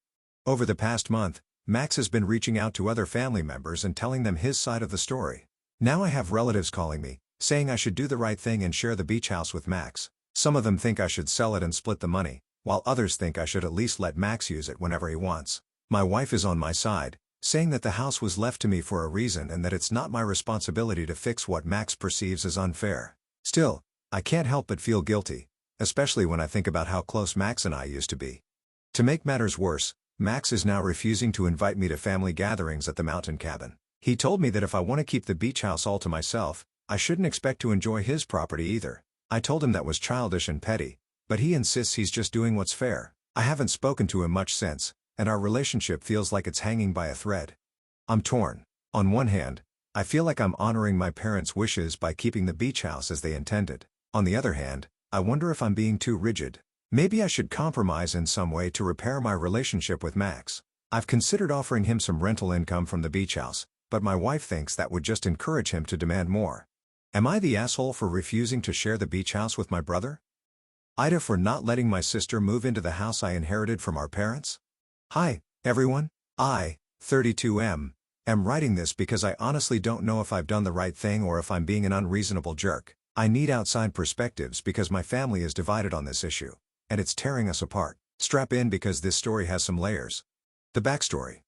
Speaker 1: Over the past month, Max has been reaching out to other family members and telling them his side of the story. Now I have relatives calling me, saying I should do the right thing and share the beach house with Max. Some of them think I should sell it and split the money, while others think I should at least let Max use it whenever he wants. My wife is on my side, saying that the house was left to me for a reason and that it's not my responsibility to fix what Max perceives as unfair. Still, I can't help but feel guilty, especially when I think about how close Max and I used to be. To make matters worse, Max is now refusing to invite me to family gatherings at the mountain cabin. He told me that if I want to keep the beach house all to myself, I shouldn't expect to enjoy his property either. I told him that was childish and petty, but he insists he's just doing what's fair. I haven't spoken to him much since, and our relationship feels like it's hanging by a thread. I'm torn. On one hand, I feel like I'm honoring my parents' wishes by keeping the beach house as they intended. On the other hand, I wonder if I'm being too rigid. Maybe I should compromise in some way to repair my relationship with Max. I've considered offering him some rental income from the beach house, but my wife thinks that would just encourage him to demand more. Am I the asshole for refusing to share the beach house with my brother? AITA for not letting my sister move into the house I inherited from our parents? Hi, everyone. I, 32M, am writing this because I honestly don't know if I've done the right thing or if I'm being an unreasonable jerk. I need outside perspectives because my family is divided on this issue, and it's tearing us apart. Strap in because this story has some layers. The backstory.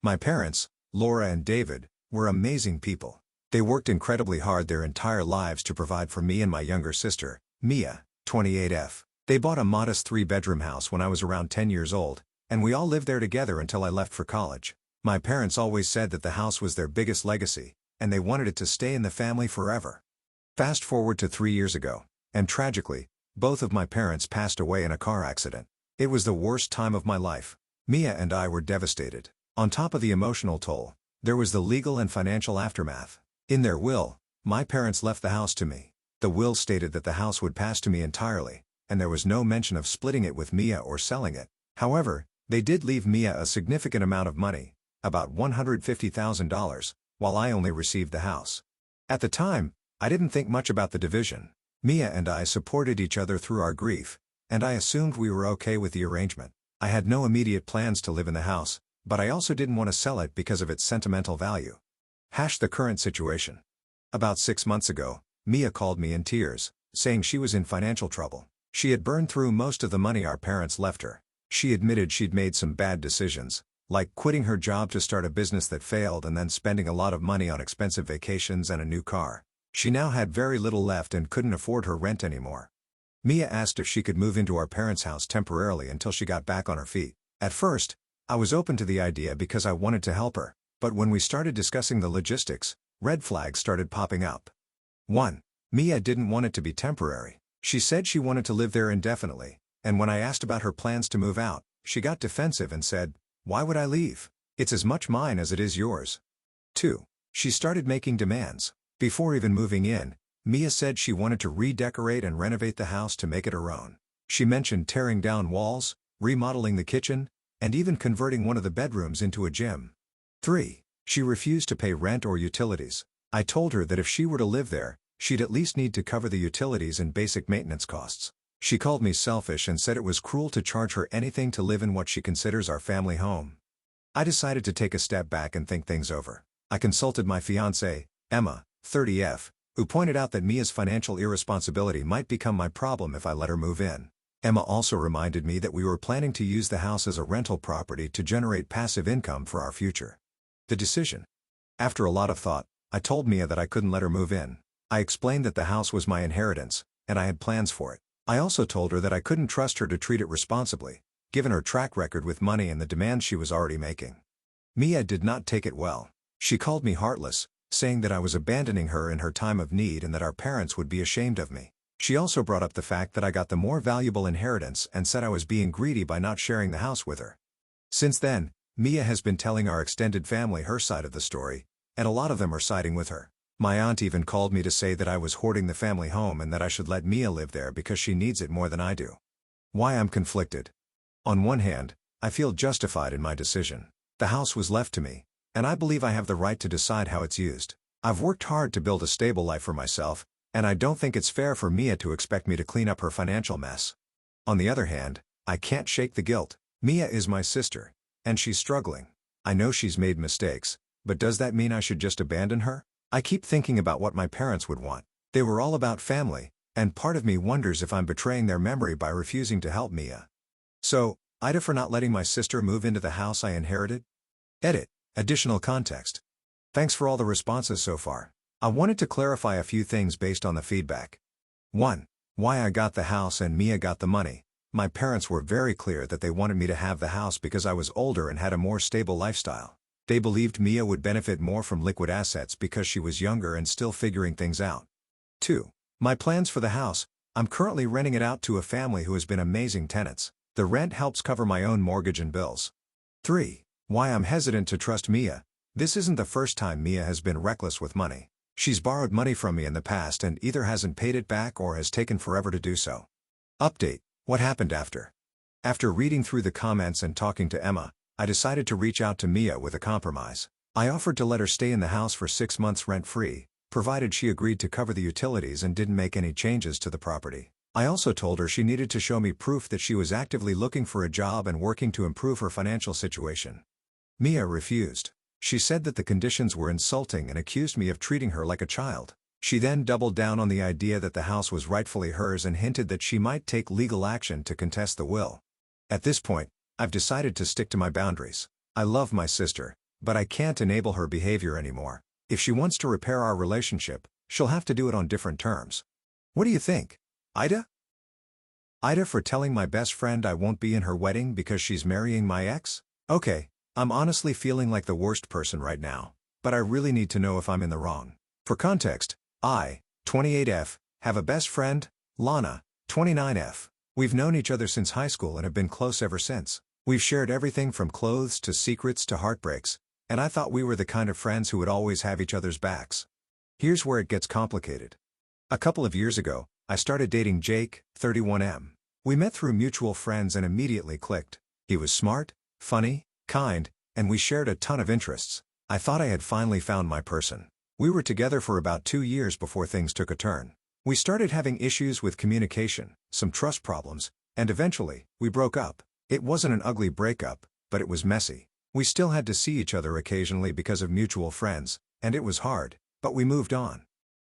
Speaker 1: My parents, Laura and David, were amazing people. They worked incredibly hard their entire lives to provide for me and my younger sister, Mia, 28F. They bought a modest 3-bedroom house when I was around 10 years old, and we all lived there together until I left for college. My parents always said that the house was their biggest legacy, and they wanted it to stay in the family forever. Fast forward to 3 years ago, and tragically, both of my parents passed away in a car accident. It was the worst time of my life. Mia and I were devastated. On top of the emotional toll, there was the legal and financial aftermath. In their will, my parents left the house to me. The will stated that the house would pass to me entirely, and there was no mention of splitting it with Mia or selling it. However, they did leave Mia a significant amount of money, about $150,000, while I only received the house. At the time, I didn't think much about the division. Mia and I supported each other through our grief, and I assumed we were okay with the arrangement. I had no immediate plans to live in the house, but I also didn't want to sell it because of its sentimental value. The current situation. About 6 months ago, Mia called me in tears, saying she was in financial trouble. She had burned through most of the money our parents left her. She admitted she'd made some bad decisions, like quitting her job to start a business that failed and then spending a lot of money on expensive vacations and a new car. She now had very little left and couldn't afford her rent anymore. Mia asked if she could move into our parents' house temporarily until she got back on her feet. At first, I was open to the idea because I wanted to help her, but when we started discussing the logistics, red flags started popping up. 1. Mia didn't want it to be temporary. She said she wanted to live there indefinitely, and when I asked about her plans to move out, she got defensive and said, "Why would I leave? It's as much mine as it is yours." 2. She started making demands. Before even moving in, Mia said she wanted to redecorate and renovate the house to make it her own. She mentioned tearing down walls, remodeling the kitchen, and even converting one of the bedrooms into a gym. 3. She refused to pay rent or utilities. I told her that if she were to live there, she'd at least need to cover the utilities and basic maintenance costs. She called me selfish and said it was cruel to charge her anything to live in what she considers our family home. I decided to take a step back and think things over. I consulted my fiancée, Emma, 30F, who pointed out that Mia's financial irresponsibility might become my problem if I let her move in. Emma also reminded me that we were planning to use the house as a rental property to generate passive income for our future. The decision. After a lot of thought, I told Mia that I couldn't let her move in. I explained that the house was my inheritance, and I had plans for it. I also told her that I couldn't trust her to treat it responsibly, given her track record with money and the demands she was already making. Mia did not take it well. She called me heartless, saying that I was abandoning her in her time of need and that our parents would be ashamed of me. She also brought up the fact that I got the more valuable inheritance and said I was being greedy by not sharing the house with her. Since then, Mia has been telling our extended family her side of the story, and a lot of them are siding with her. My aunt even called me to say that I was hoarding the family home and that I should let Mia live there because she needs it more than I do. Why I'm conflicted. On one hand, I feel justified in my decision. The house was left to me, and I believe I have the right to decide how it's used. I've worked hard to build a stable life for myself, and I don't think it's fair for Mia to expect me to clean up her financial mess. On the other hand, I can't shake the guilt. Mia is my sister, and she's struggling. I know she's made mistakes, but does that mean I should just abandon her? I keep thinking about what my parents would want. They were all about family, and part of me wonders if I'm betraying their memory by refusing to help Mia. So, AITA for not letting my sister move into the house I inherited? Edit. Additional context. Thanks for all the responses so far. I wanted to clarify a few things based on the feedback. 1. Why I got the house and Mia got the money. My parents were very clear that they wanted me to have the house because I was older and had a more stable lifestyle. They believed Mia would benefit more from liquid assets because she was younger and still figuring things out. 2. My plans for the house. I'm currently renting it out to a family who has been amazing tenants. The rent helps cover my own mortgage and bills. 3. Why I'm hesitant to trust Mia. This isn't the first time Mia has been reckless with money. She's borrowed money from me in the past and either hasn't paid it back or has taken forever to do so. Update. What happened after? After reading through the comments and talking to Emma, I decided to reach out to Mia with a compromise. I offered to let her stay in the house for 6 months rent-free, provided she agreed to cover the utilities and didn't make any changes to the property. I also told her she needed to show me proof that she was actively looking for a job and working to improve her financial situation. Mia refused. She said that the conditions were insulting and accused me of treating her like a child. She then doubled down on the idea that the house was rightfully hers and hinted that she might take legal action to contest the will. At this point, I've decided to stick to my boundaries. I love my sister, but I can't enable her behavior anymore. If she wants to repair our relationship, she'll have to do it on different terms. What do you think? AITA? AITA for telling my best friend I won't be in her wedding because she's marrying my ex? Okay, I'm honestly feeling like the worst person right now, but I really need to know if I'm in the wrong. For context, I, 28F, have a best friend, Lana, 29F. We've known each other since high school and have been close ever since. We've shared everything from clothes to secrets to heartbreaks, and I thought we were the kind of friends who would always have each other's backs. Here's where it gets complicated. A couple of years ago, I started dating Jake, 31M. We met through mutual friends and immediately clicked. He was smart, funny, kind, and we shared a ton of interests. I thought I had finally found my person. We were together for about 2 years before things took a turn. We started having issues with communication, some trust problems, and eventually, we broke up. It wasn't an ugly breakup, but it was messy. We still had to see each other occasionally because of mutual friends, and it was hard, but we moved on.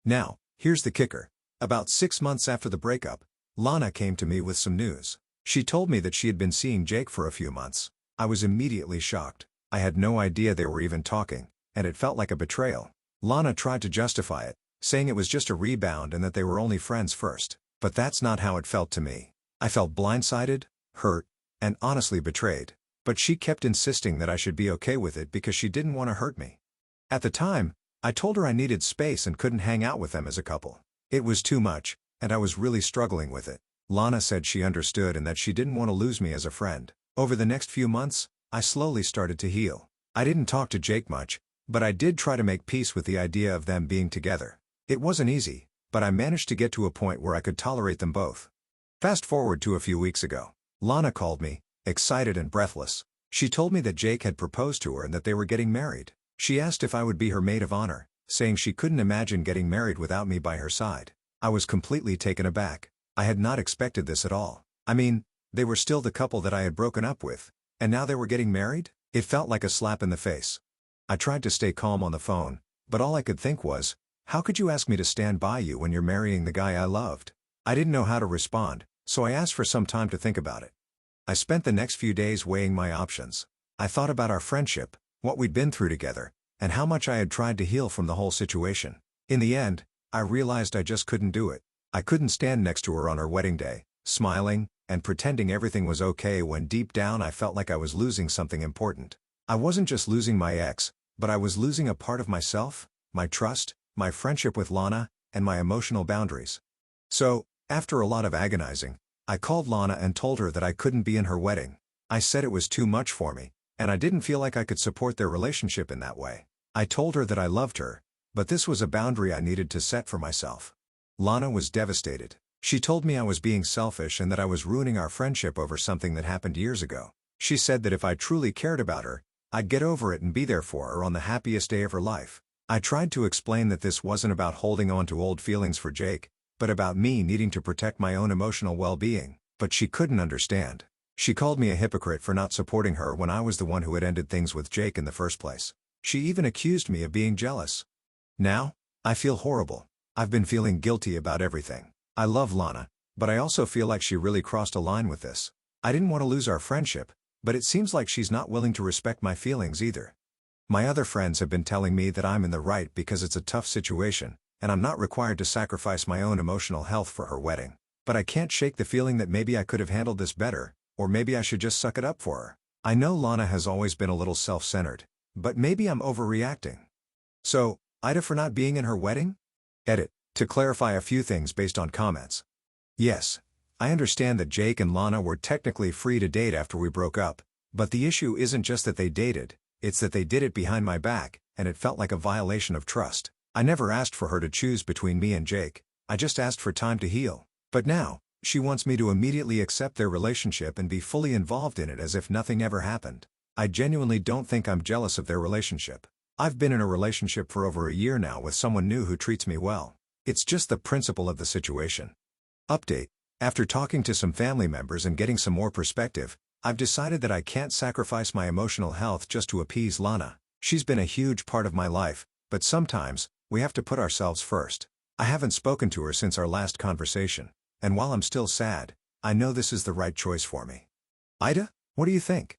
Speaker 1: Now, here's the kicker. About 6 months after the breakup, Lana came to me with some news. She told me that she had been seeing Jake for a few months. I was immediately shocked. I had no idea they were even talking, and it felt like a betrayal. Lana tried to justify it, saying it was just a rebound and that they were only friends first. But that's not how it felt to me. I felt blindsided, hurt, and honestly betrayed. But she kept insisting that I should be okay with it because she didn't want to hurt me. At the time, I told her I needed space and couldn't hang out with them as a couple. It was too much, and I was really struggling with it. Lana said she understood and that she didn't want to lose me as a friend. Over the next few months, I slowly started to heal. I didn't talk to Jake much, but I did try to make peace with the idea of them being together. It wasn't easy, but I managed to get to a point where I could tolerate them both. Fast forward to a few weeks ago. Lana called me, excited and breathless. She told me that Jake had proposed to her and that they were getting married. She asked if I would be her maid of honor, saying she couldn't imagine getting married without me by her side. I was completely taken aback. I had not expected this at all. I mean, they were still the couple that I had broken up with, and now they were getting married? It felt like a slap in the face. I tried to stay calm on the phone, but all I could think was, how could you ask me to stand by you when you're marrying the guy I loved? I didn't know how to respond, so I asked for some time to think about it. I spent the next few days weighing my options. I thought about our friendship, what we'd been through together, and how much I had tried to heal from the whole situation. In the end, I realized I just couldn't do it. I couldn't stand next to her on her wedding day, smiling, and pretending everything was okay when deep down I felt like I was losing something important. I wasn't just losing my ex, but I was losing a part of myself, my trust, my friendship with Lana, and my emotional boundaries. So, after a lot of agonizing, I called Lana and told her that I couldn't be in her wedding. I said it was too much for me, and I didn't feel like I could support their relationship in that way. I told her that I loved her, but this was a boundary I needed to set for myself. Lana was devastated. She told me I was being selfish and that I was ruining our friendship over something that happened years ago. She said that if I truly cared about her, I'd get over it and be there for her on the happiest day of her life. I tried to explain that this wasn't about holding on to old feelings for Jake, but about me needing to protect my own emotional well-being, but she couldn't understand. She called me a hypocrite for not supporting her when I was the one who had ended things with Jake in the first place. She even accused me of being jealous. Now, I feel horrible. I've been feeling guilty about everything. I love Lana, but I also feel like she really crossed a line with this. I didn't want to lose our friendship, but it seems like she's not willing to respect my feelings either. My other friends have been telling me that I'm in the right because it's a tough situation, and I'm not required to sacrifice my own emotional health for her wedding. But I can't shake the feeling that maybe I could have handled this better, or maybe I should just suck it up for her. I know Lana has always been a little self-centered, but maybe I'm overreacting. So, AITA for not being in her wedding? Edit. To clarify a few things based on comments. Yes, I understand that Jake and Lana were technically free to date after we broke up, but the issue isn't just that they dated, it's that they did it behind my back, and it felt like a violation of trust. I never asked for her to choose between me and Jake, I just asked for time to heal. But now, she wants me to immediately accept their relationship and be fully involved in it as if nothing ever happened. I genuinely don't think I'm jealous of their relationship. I've been in a relationship for over a year now with someone new who treats me well. It's just the principle of the situation. Update. After talking to some family members and getting some more perspective, I've decided that I can't sacrifice my emotional health just to appease Lana. She's been a huge part of my life, but sometimes, we have to put ourselves first. I haven't spoken to her since our last conversation, and while I'm still sad, I know this is the right choice for me. AITA, what do you think?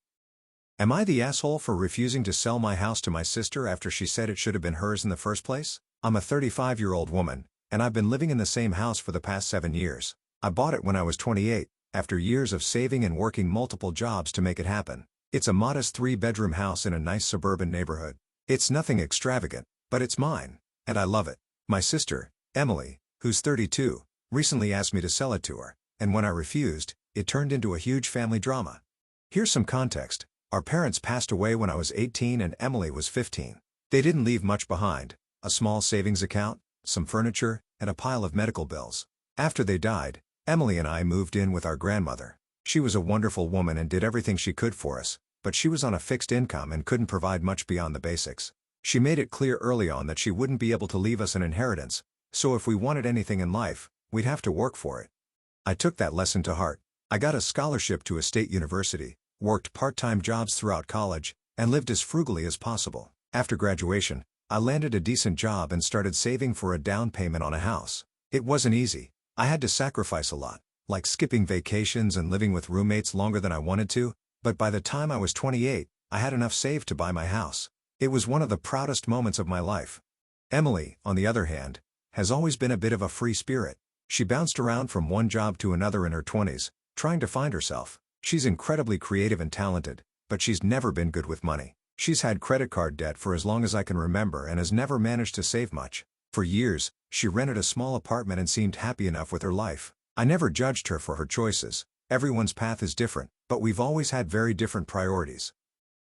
Speaker 1: Am I the asshole for refusing to sell my house to my sister after she said it should have been hers in the first place? I'm a 35-year-old woman, and I've been living in the same house for the past 7 years. I bought it when I was 28, after years of saving and working multiple jobs to make it happen. It's a modest 3-bedroom house in a nice suburban neighborhood. It's nothing extravagant, but it's mine, and I love it. My sister, Emily, who's 32, recently asked me to sell it to her, and when I refused, it turned into a huge family drama. Here's some context. Our parents passed away when I was 18 and Emily was 15. They didn't leave much behind: a small savings account, some furniture, and a pile of medical bills. After they died, Emily and I moved in with our grandmother. She was a wonderful woman and did everything she could for us, but she was on a fixed income and couldn't provide much beyond the basics. She made it clear early on that she wouldn't be able to leave us an inheritance, so if we wanted anything in life, we'd have to work for it. I took that lesson to heart. I got a scholarship to a state university, worked part-time jobs throughout college, and lived as frugally as possible. After graduation, I landed a decent job and started saving for a down payment on a house. It wasn't easy. I had to sacrifice a lot, like skipping vacations and living with roommates longer than I wanted to, but by the time I was 28, I had enough saved to buy my house. It was one of the proudest moments of my life. Emily, on the other hand, has always been a bit of a free spirit. She bounced around from one job to another in her 20s, trying to find herself. She's incredibly creative and talented, but she's never been good with money. She's had credit card debt for as long as I can remember and has never managed to save much. For years, she rented a small apartment and seemed happy enough with her life. I never judged her for her choices. Everyone's path is different, but we've always had very different priorities.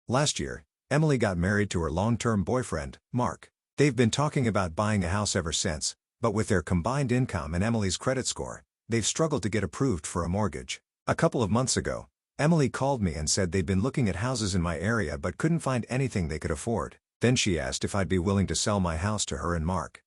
Speaker 1: Last year, Emily got married to her long-term boyfriend, Mark. They've been talking about buying a house ever since, but with their combined income and Emily's credit score, they've struggled to get approved for a mortgage. A couple of months ago, Emily called me and said they'd been looking at houses in my area but couldn't find anything they could afford. Then she asked if I'd be willing to sell my house to her and Mark.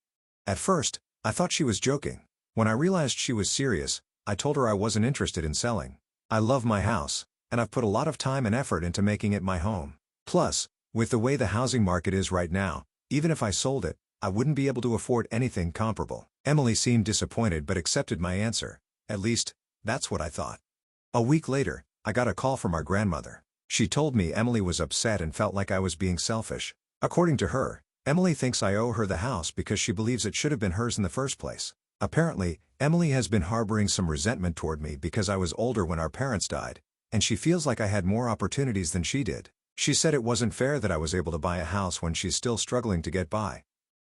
Speaker 1: At first, I thought she was joking. When I realized she was serious, I told her I wasn't interested in selling. I love my house, and I've put a lot of time and effort into making it my home. Plus, with the way the housing market is right now, even if I sold it, I wouldn't be able to afford anything comparable. Emily seemed disappointed but accepted my answer. At least, that's what I thought. A week later, I got a call from our grandmother. She told me Emily was upset and felt like I was being selfish. According to her, Emily thinks I owe her the house because she believes it should have been hers in the first place. Apparently, Emily has been harboring some resentment toward me because I was older when our parents died, and she feels like I had more opportunities than she did. She said it wasn't fair that I was able to buy a house when she's still struggling to get by.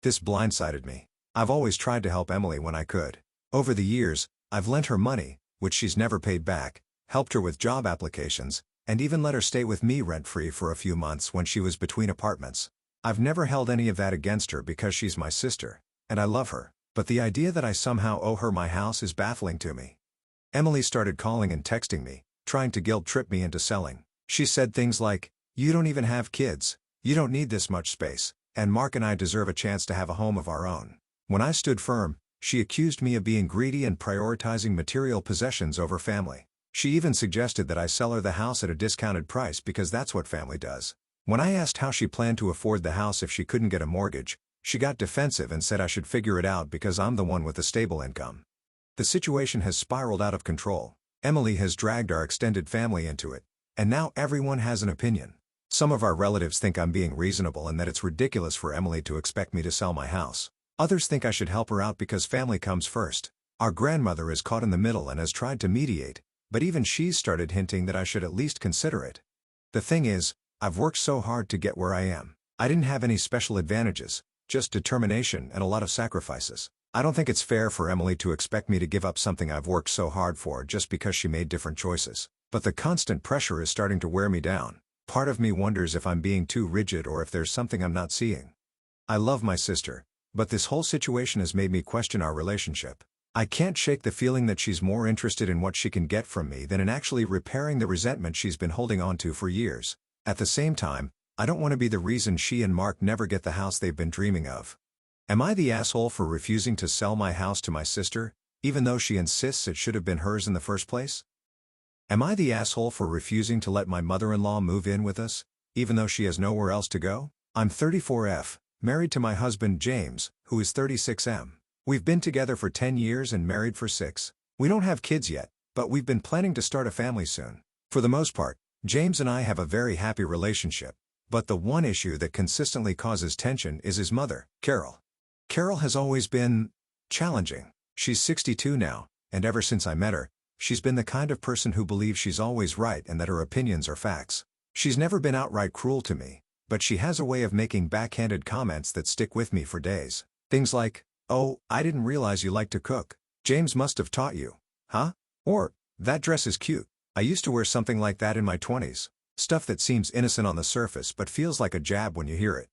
Speaker 1: This blindsided me. I've always tried to help Emily when I could. Over the years, I've lent her money, which she's never paid back, helped her with job applications, and even let her stay with me rent-free for a few months when she was between apartments. I've never held any of that against her because she's my sister, and I love her, but the idea that I somehow owe her my house is baffling to me. Emily started calling and texting me, trying to guilt-trip me into selling. She said things like, "You don't even have kids, you don't need this much space, and Mark and I deserve a chance to have a home of our own." When I stood firm, she accused me of being greedy and prioritizing material possessions over family. She even suggested that I sell her the house at a discounted price because that's what family does. When I asked how she planned to afford the house if she couldn't get a mortgage, she got defensive and said I should figure it out because I'm the one with a stable income. The situation has spiraled out of control. Emily has dragged our extended family into it, and now everyone has an opinion. Some of our relatives think I'm being reasonable and that it's ridiculous for Emily to expect me to sell my house. Others think I should help her out because family comes first. Our grandmother is caught in the middle and has tried to mediate, but even she's started hinting that I should at least consider it. The thing is, I've worked so hard to get where I am. I didn't have any special advantages, just determination and a lot of sacrifices. I don't think it's fair for Emily to expect me to give up something I've worked so hard for just because she made different choices. But the constant pressure is starting to wear me down. Part of me wonders if I'm being too rigid or if there's something I'm not seeing. I love my sister, but this whole situation has made me question our relationship. I can't shake the feeling that she's more interested in what she can get from me than in actually repairing the resentment she's been holding on to for years. At the same time, I don't want to be the reason she and Mark never get the house they've been dreaming of. Am I the asshole for refusing to sell my house to my sister, even though she insists it should have been hers in the first place? Am I the asshole for refusing to let my mother-in-law move in with us, even though she has nowhere else to go? I'm 34F, married to my husband James, who is 36M. We've been together for 10 years and married for 6. We don't have kids yet, but we've been planning to start a family soon. For the most part, James and I have a very happy relationship, but the one issue that consistently causes tension is his mother, Carol. Carol has always been challenging. She's 62 now, and ever since I met her, she's been the kind of person who believes she's always right and that her opinions are facts. She's never been outright cruel to me, but she has a way of making backhanded comments that stick with me for days. Things like, "Oh, I didn't realize you like to cook. James must have taught you. Huh?" Or, "That dress is cute. I used to wear something like that in my 20s. Stuff that seems innocent on the surface but feels like a jab when you hear it.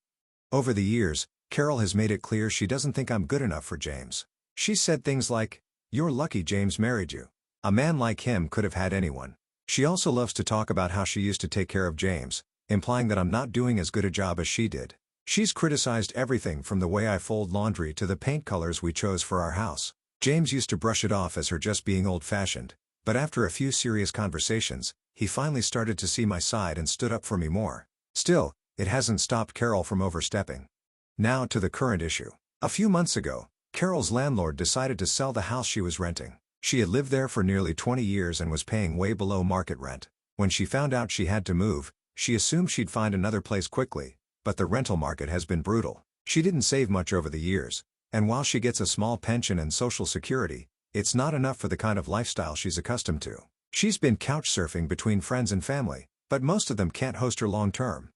Speaker 1: Over the years, Carol has made it clear she doesn't think I'm good enough for James. She said things like, "You're lucky James married you. A man like him could have had anyone." She also loves to talk about how she used to take care of James, implying that I'm not doing as good a job as she did. She's criticized everything from the way I fold laundry to the paint colors we chose for our house. James used to brush it off as her just being old-fashioned, but after a few serious conversations, he finally started to see my side and stood up for me more. Still, it hasn't stopped Carol from overstepping. Now to the current issue. A few months ago, Carol's landlord decided to sell the house she was renting. She had lived there for nearly 20 years and was paying way below market rent. When she found out she had to move, she assumed she'd find another place quickly, but the rental market has been brutal. She didn't save much over the years, and while she gets a small pension and Social Security, it's not enough for the kind of lifestyle she's accustomed to. She's been couch surfing between friends and family, but most of them can't host her long term.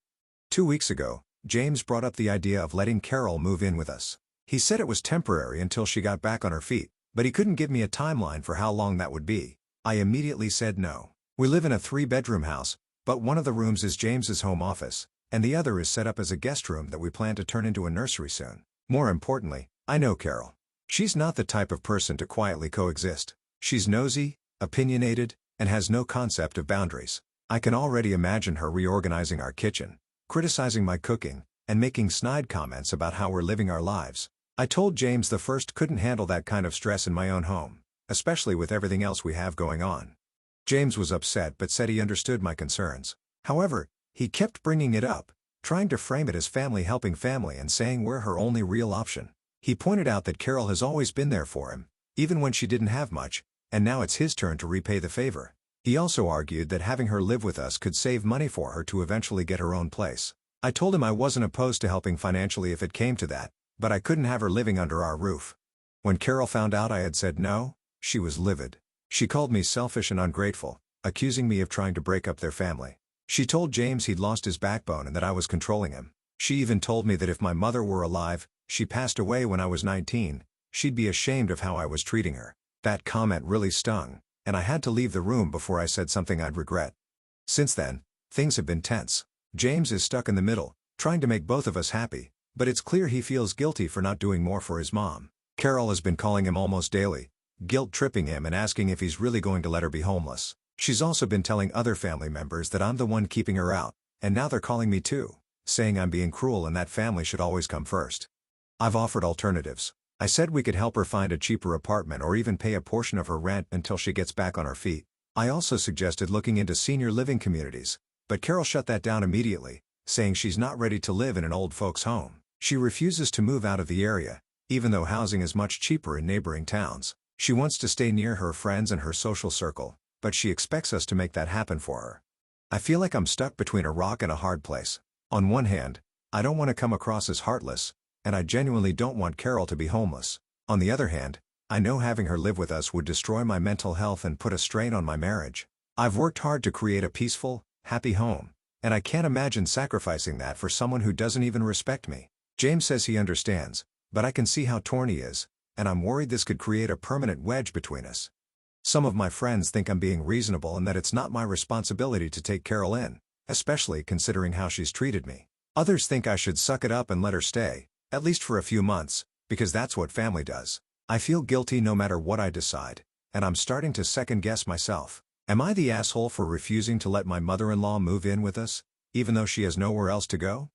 Speaker 1: 2 weeks ago, James brought up the idea of letting Carol move in with us. He said it was temporary until she got back on her feet, but he couldn't give me a timeline for how long that would be. I immediately said no. We live in a 3-bedroom house, but one of the rooms is James's home office, and the other is set up as a guest room that we plan to turn into a nursery soon. More importantly, I know Carol. She's not the type of person to quietly coexist. She's nosy, opinionated, and has no concept of boundaries. I can already imagine her reorganizing our kitchen, criticizing my cooking, and making snide comments about how we're living our lives. I told James the first couldn't handle that kind of stress in my own home, especially with everything else we have going on. James was upset but said he understood my concerns. However, he kept bringing it up, trying to frame it as family helping family and saying we're her only real option. He pointed out that Carol has always been there for him, even when she didn't have much, and now it's his turn to repay the favor. He also argued that having her live with us could save money for her to eventually get her own place. I told him I wasn't opposed to helping financially if it came to that, but I couldn't have her living under our roof. When Carol found out I had said no, she was livid. She called me selfish and ungrateful, accusing me of trying to break up their family. She told James he'd lost his backbone and that I was controlling him. She even told me that if my mother were alive, she passed away when I was 19, she'd be ashamed of how I was treating her. That comment really stung, and I had to leave the room before I said something I'd regret. Since then, things have been tense. James is stuck in the middle, trying to make both of us happy, but it's clear he feels guilty for not doing more for his mom. Carol has been calling him almost daily, guilt-tripping him and asking if he's really going to let her be homeless. She's also been telling other family members that I'm the one keeping her out, and now they're calling me too, saying I'm being cruel and that family should always come first. I've offered alternatives. I said we could help her find a cheaper apartment or even pay a portion of her rent until she gets back on her feet. I also suggested looking into senior living communities, but Carol shut that down immediately, saying she's not ready to live in an old folks' home. She refuses to move out of the area, even though housing is much cheaper in neighboring towns. She wants to stay near her friends and her social circle, but she expects us to make that happen for her. I feel like I'm stuck between a rock and a hard place. On one hand, I don't want to come across as heartless, and I genuinely don't want Carol to be homeless. On the other hand, I know having her live with us would destroy my mental health and put a strain on my marriage. I've worked hard to create a peaceful, happy home, and I can't imagine sacrificing that for someone who doesn't even respect me. James says he understands, but I can see how torn he is, and I'm worried this could create a permanent wedge between us. Some of my friends think I'm being reasonable and that it's not my responsibility to take Carol in, especially considering how she's treated me. Others think I should suck it up and let her stay, at least for a few months, because that's what family does. I feel guilty no matter what I decide, and I'm starting to second-guess myself. Am I the asshole for refusing to let my mother-in-law move in with us, even though she has nowhere else to go?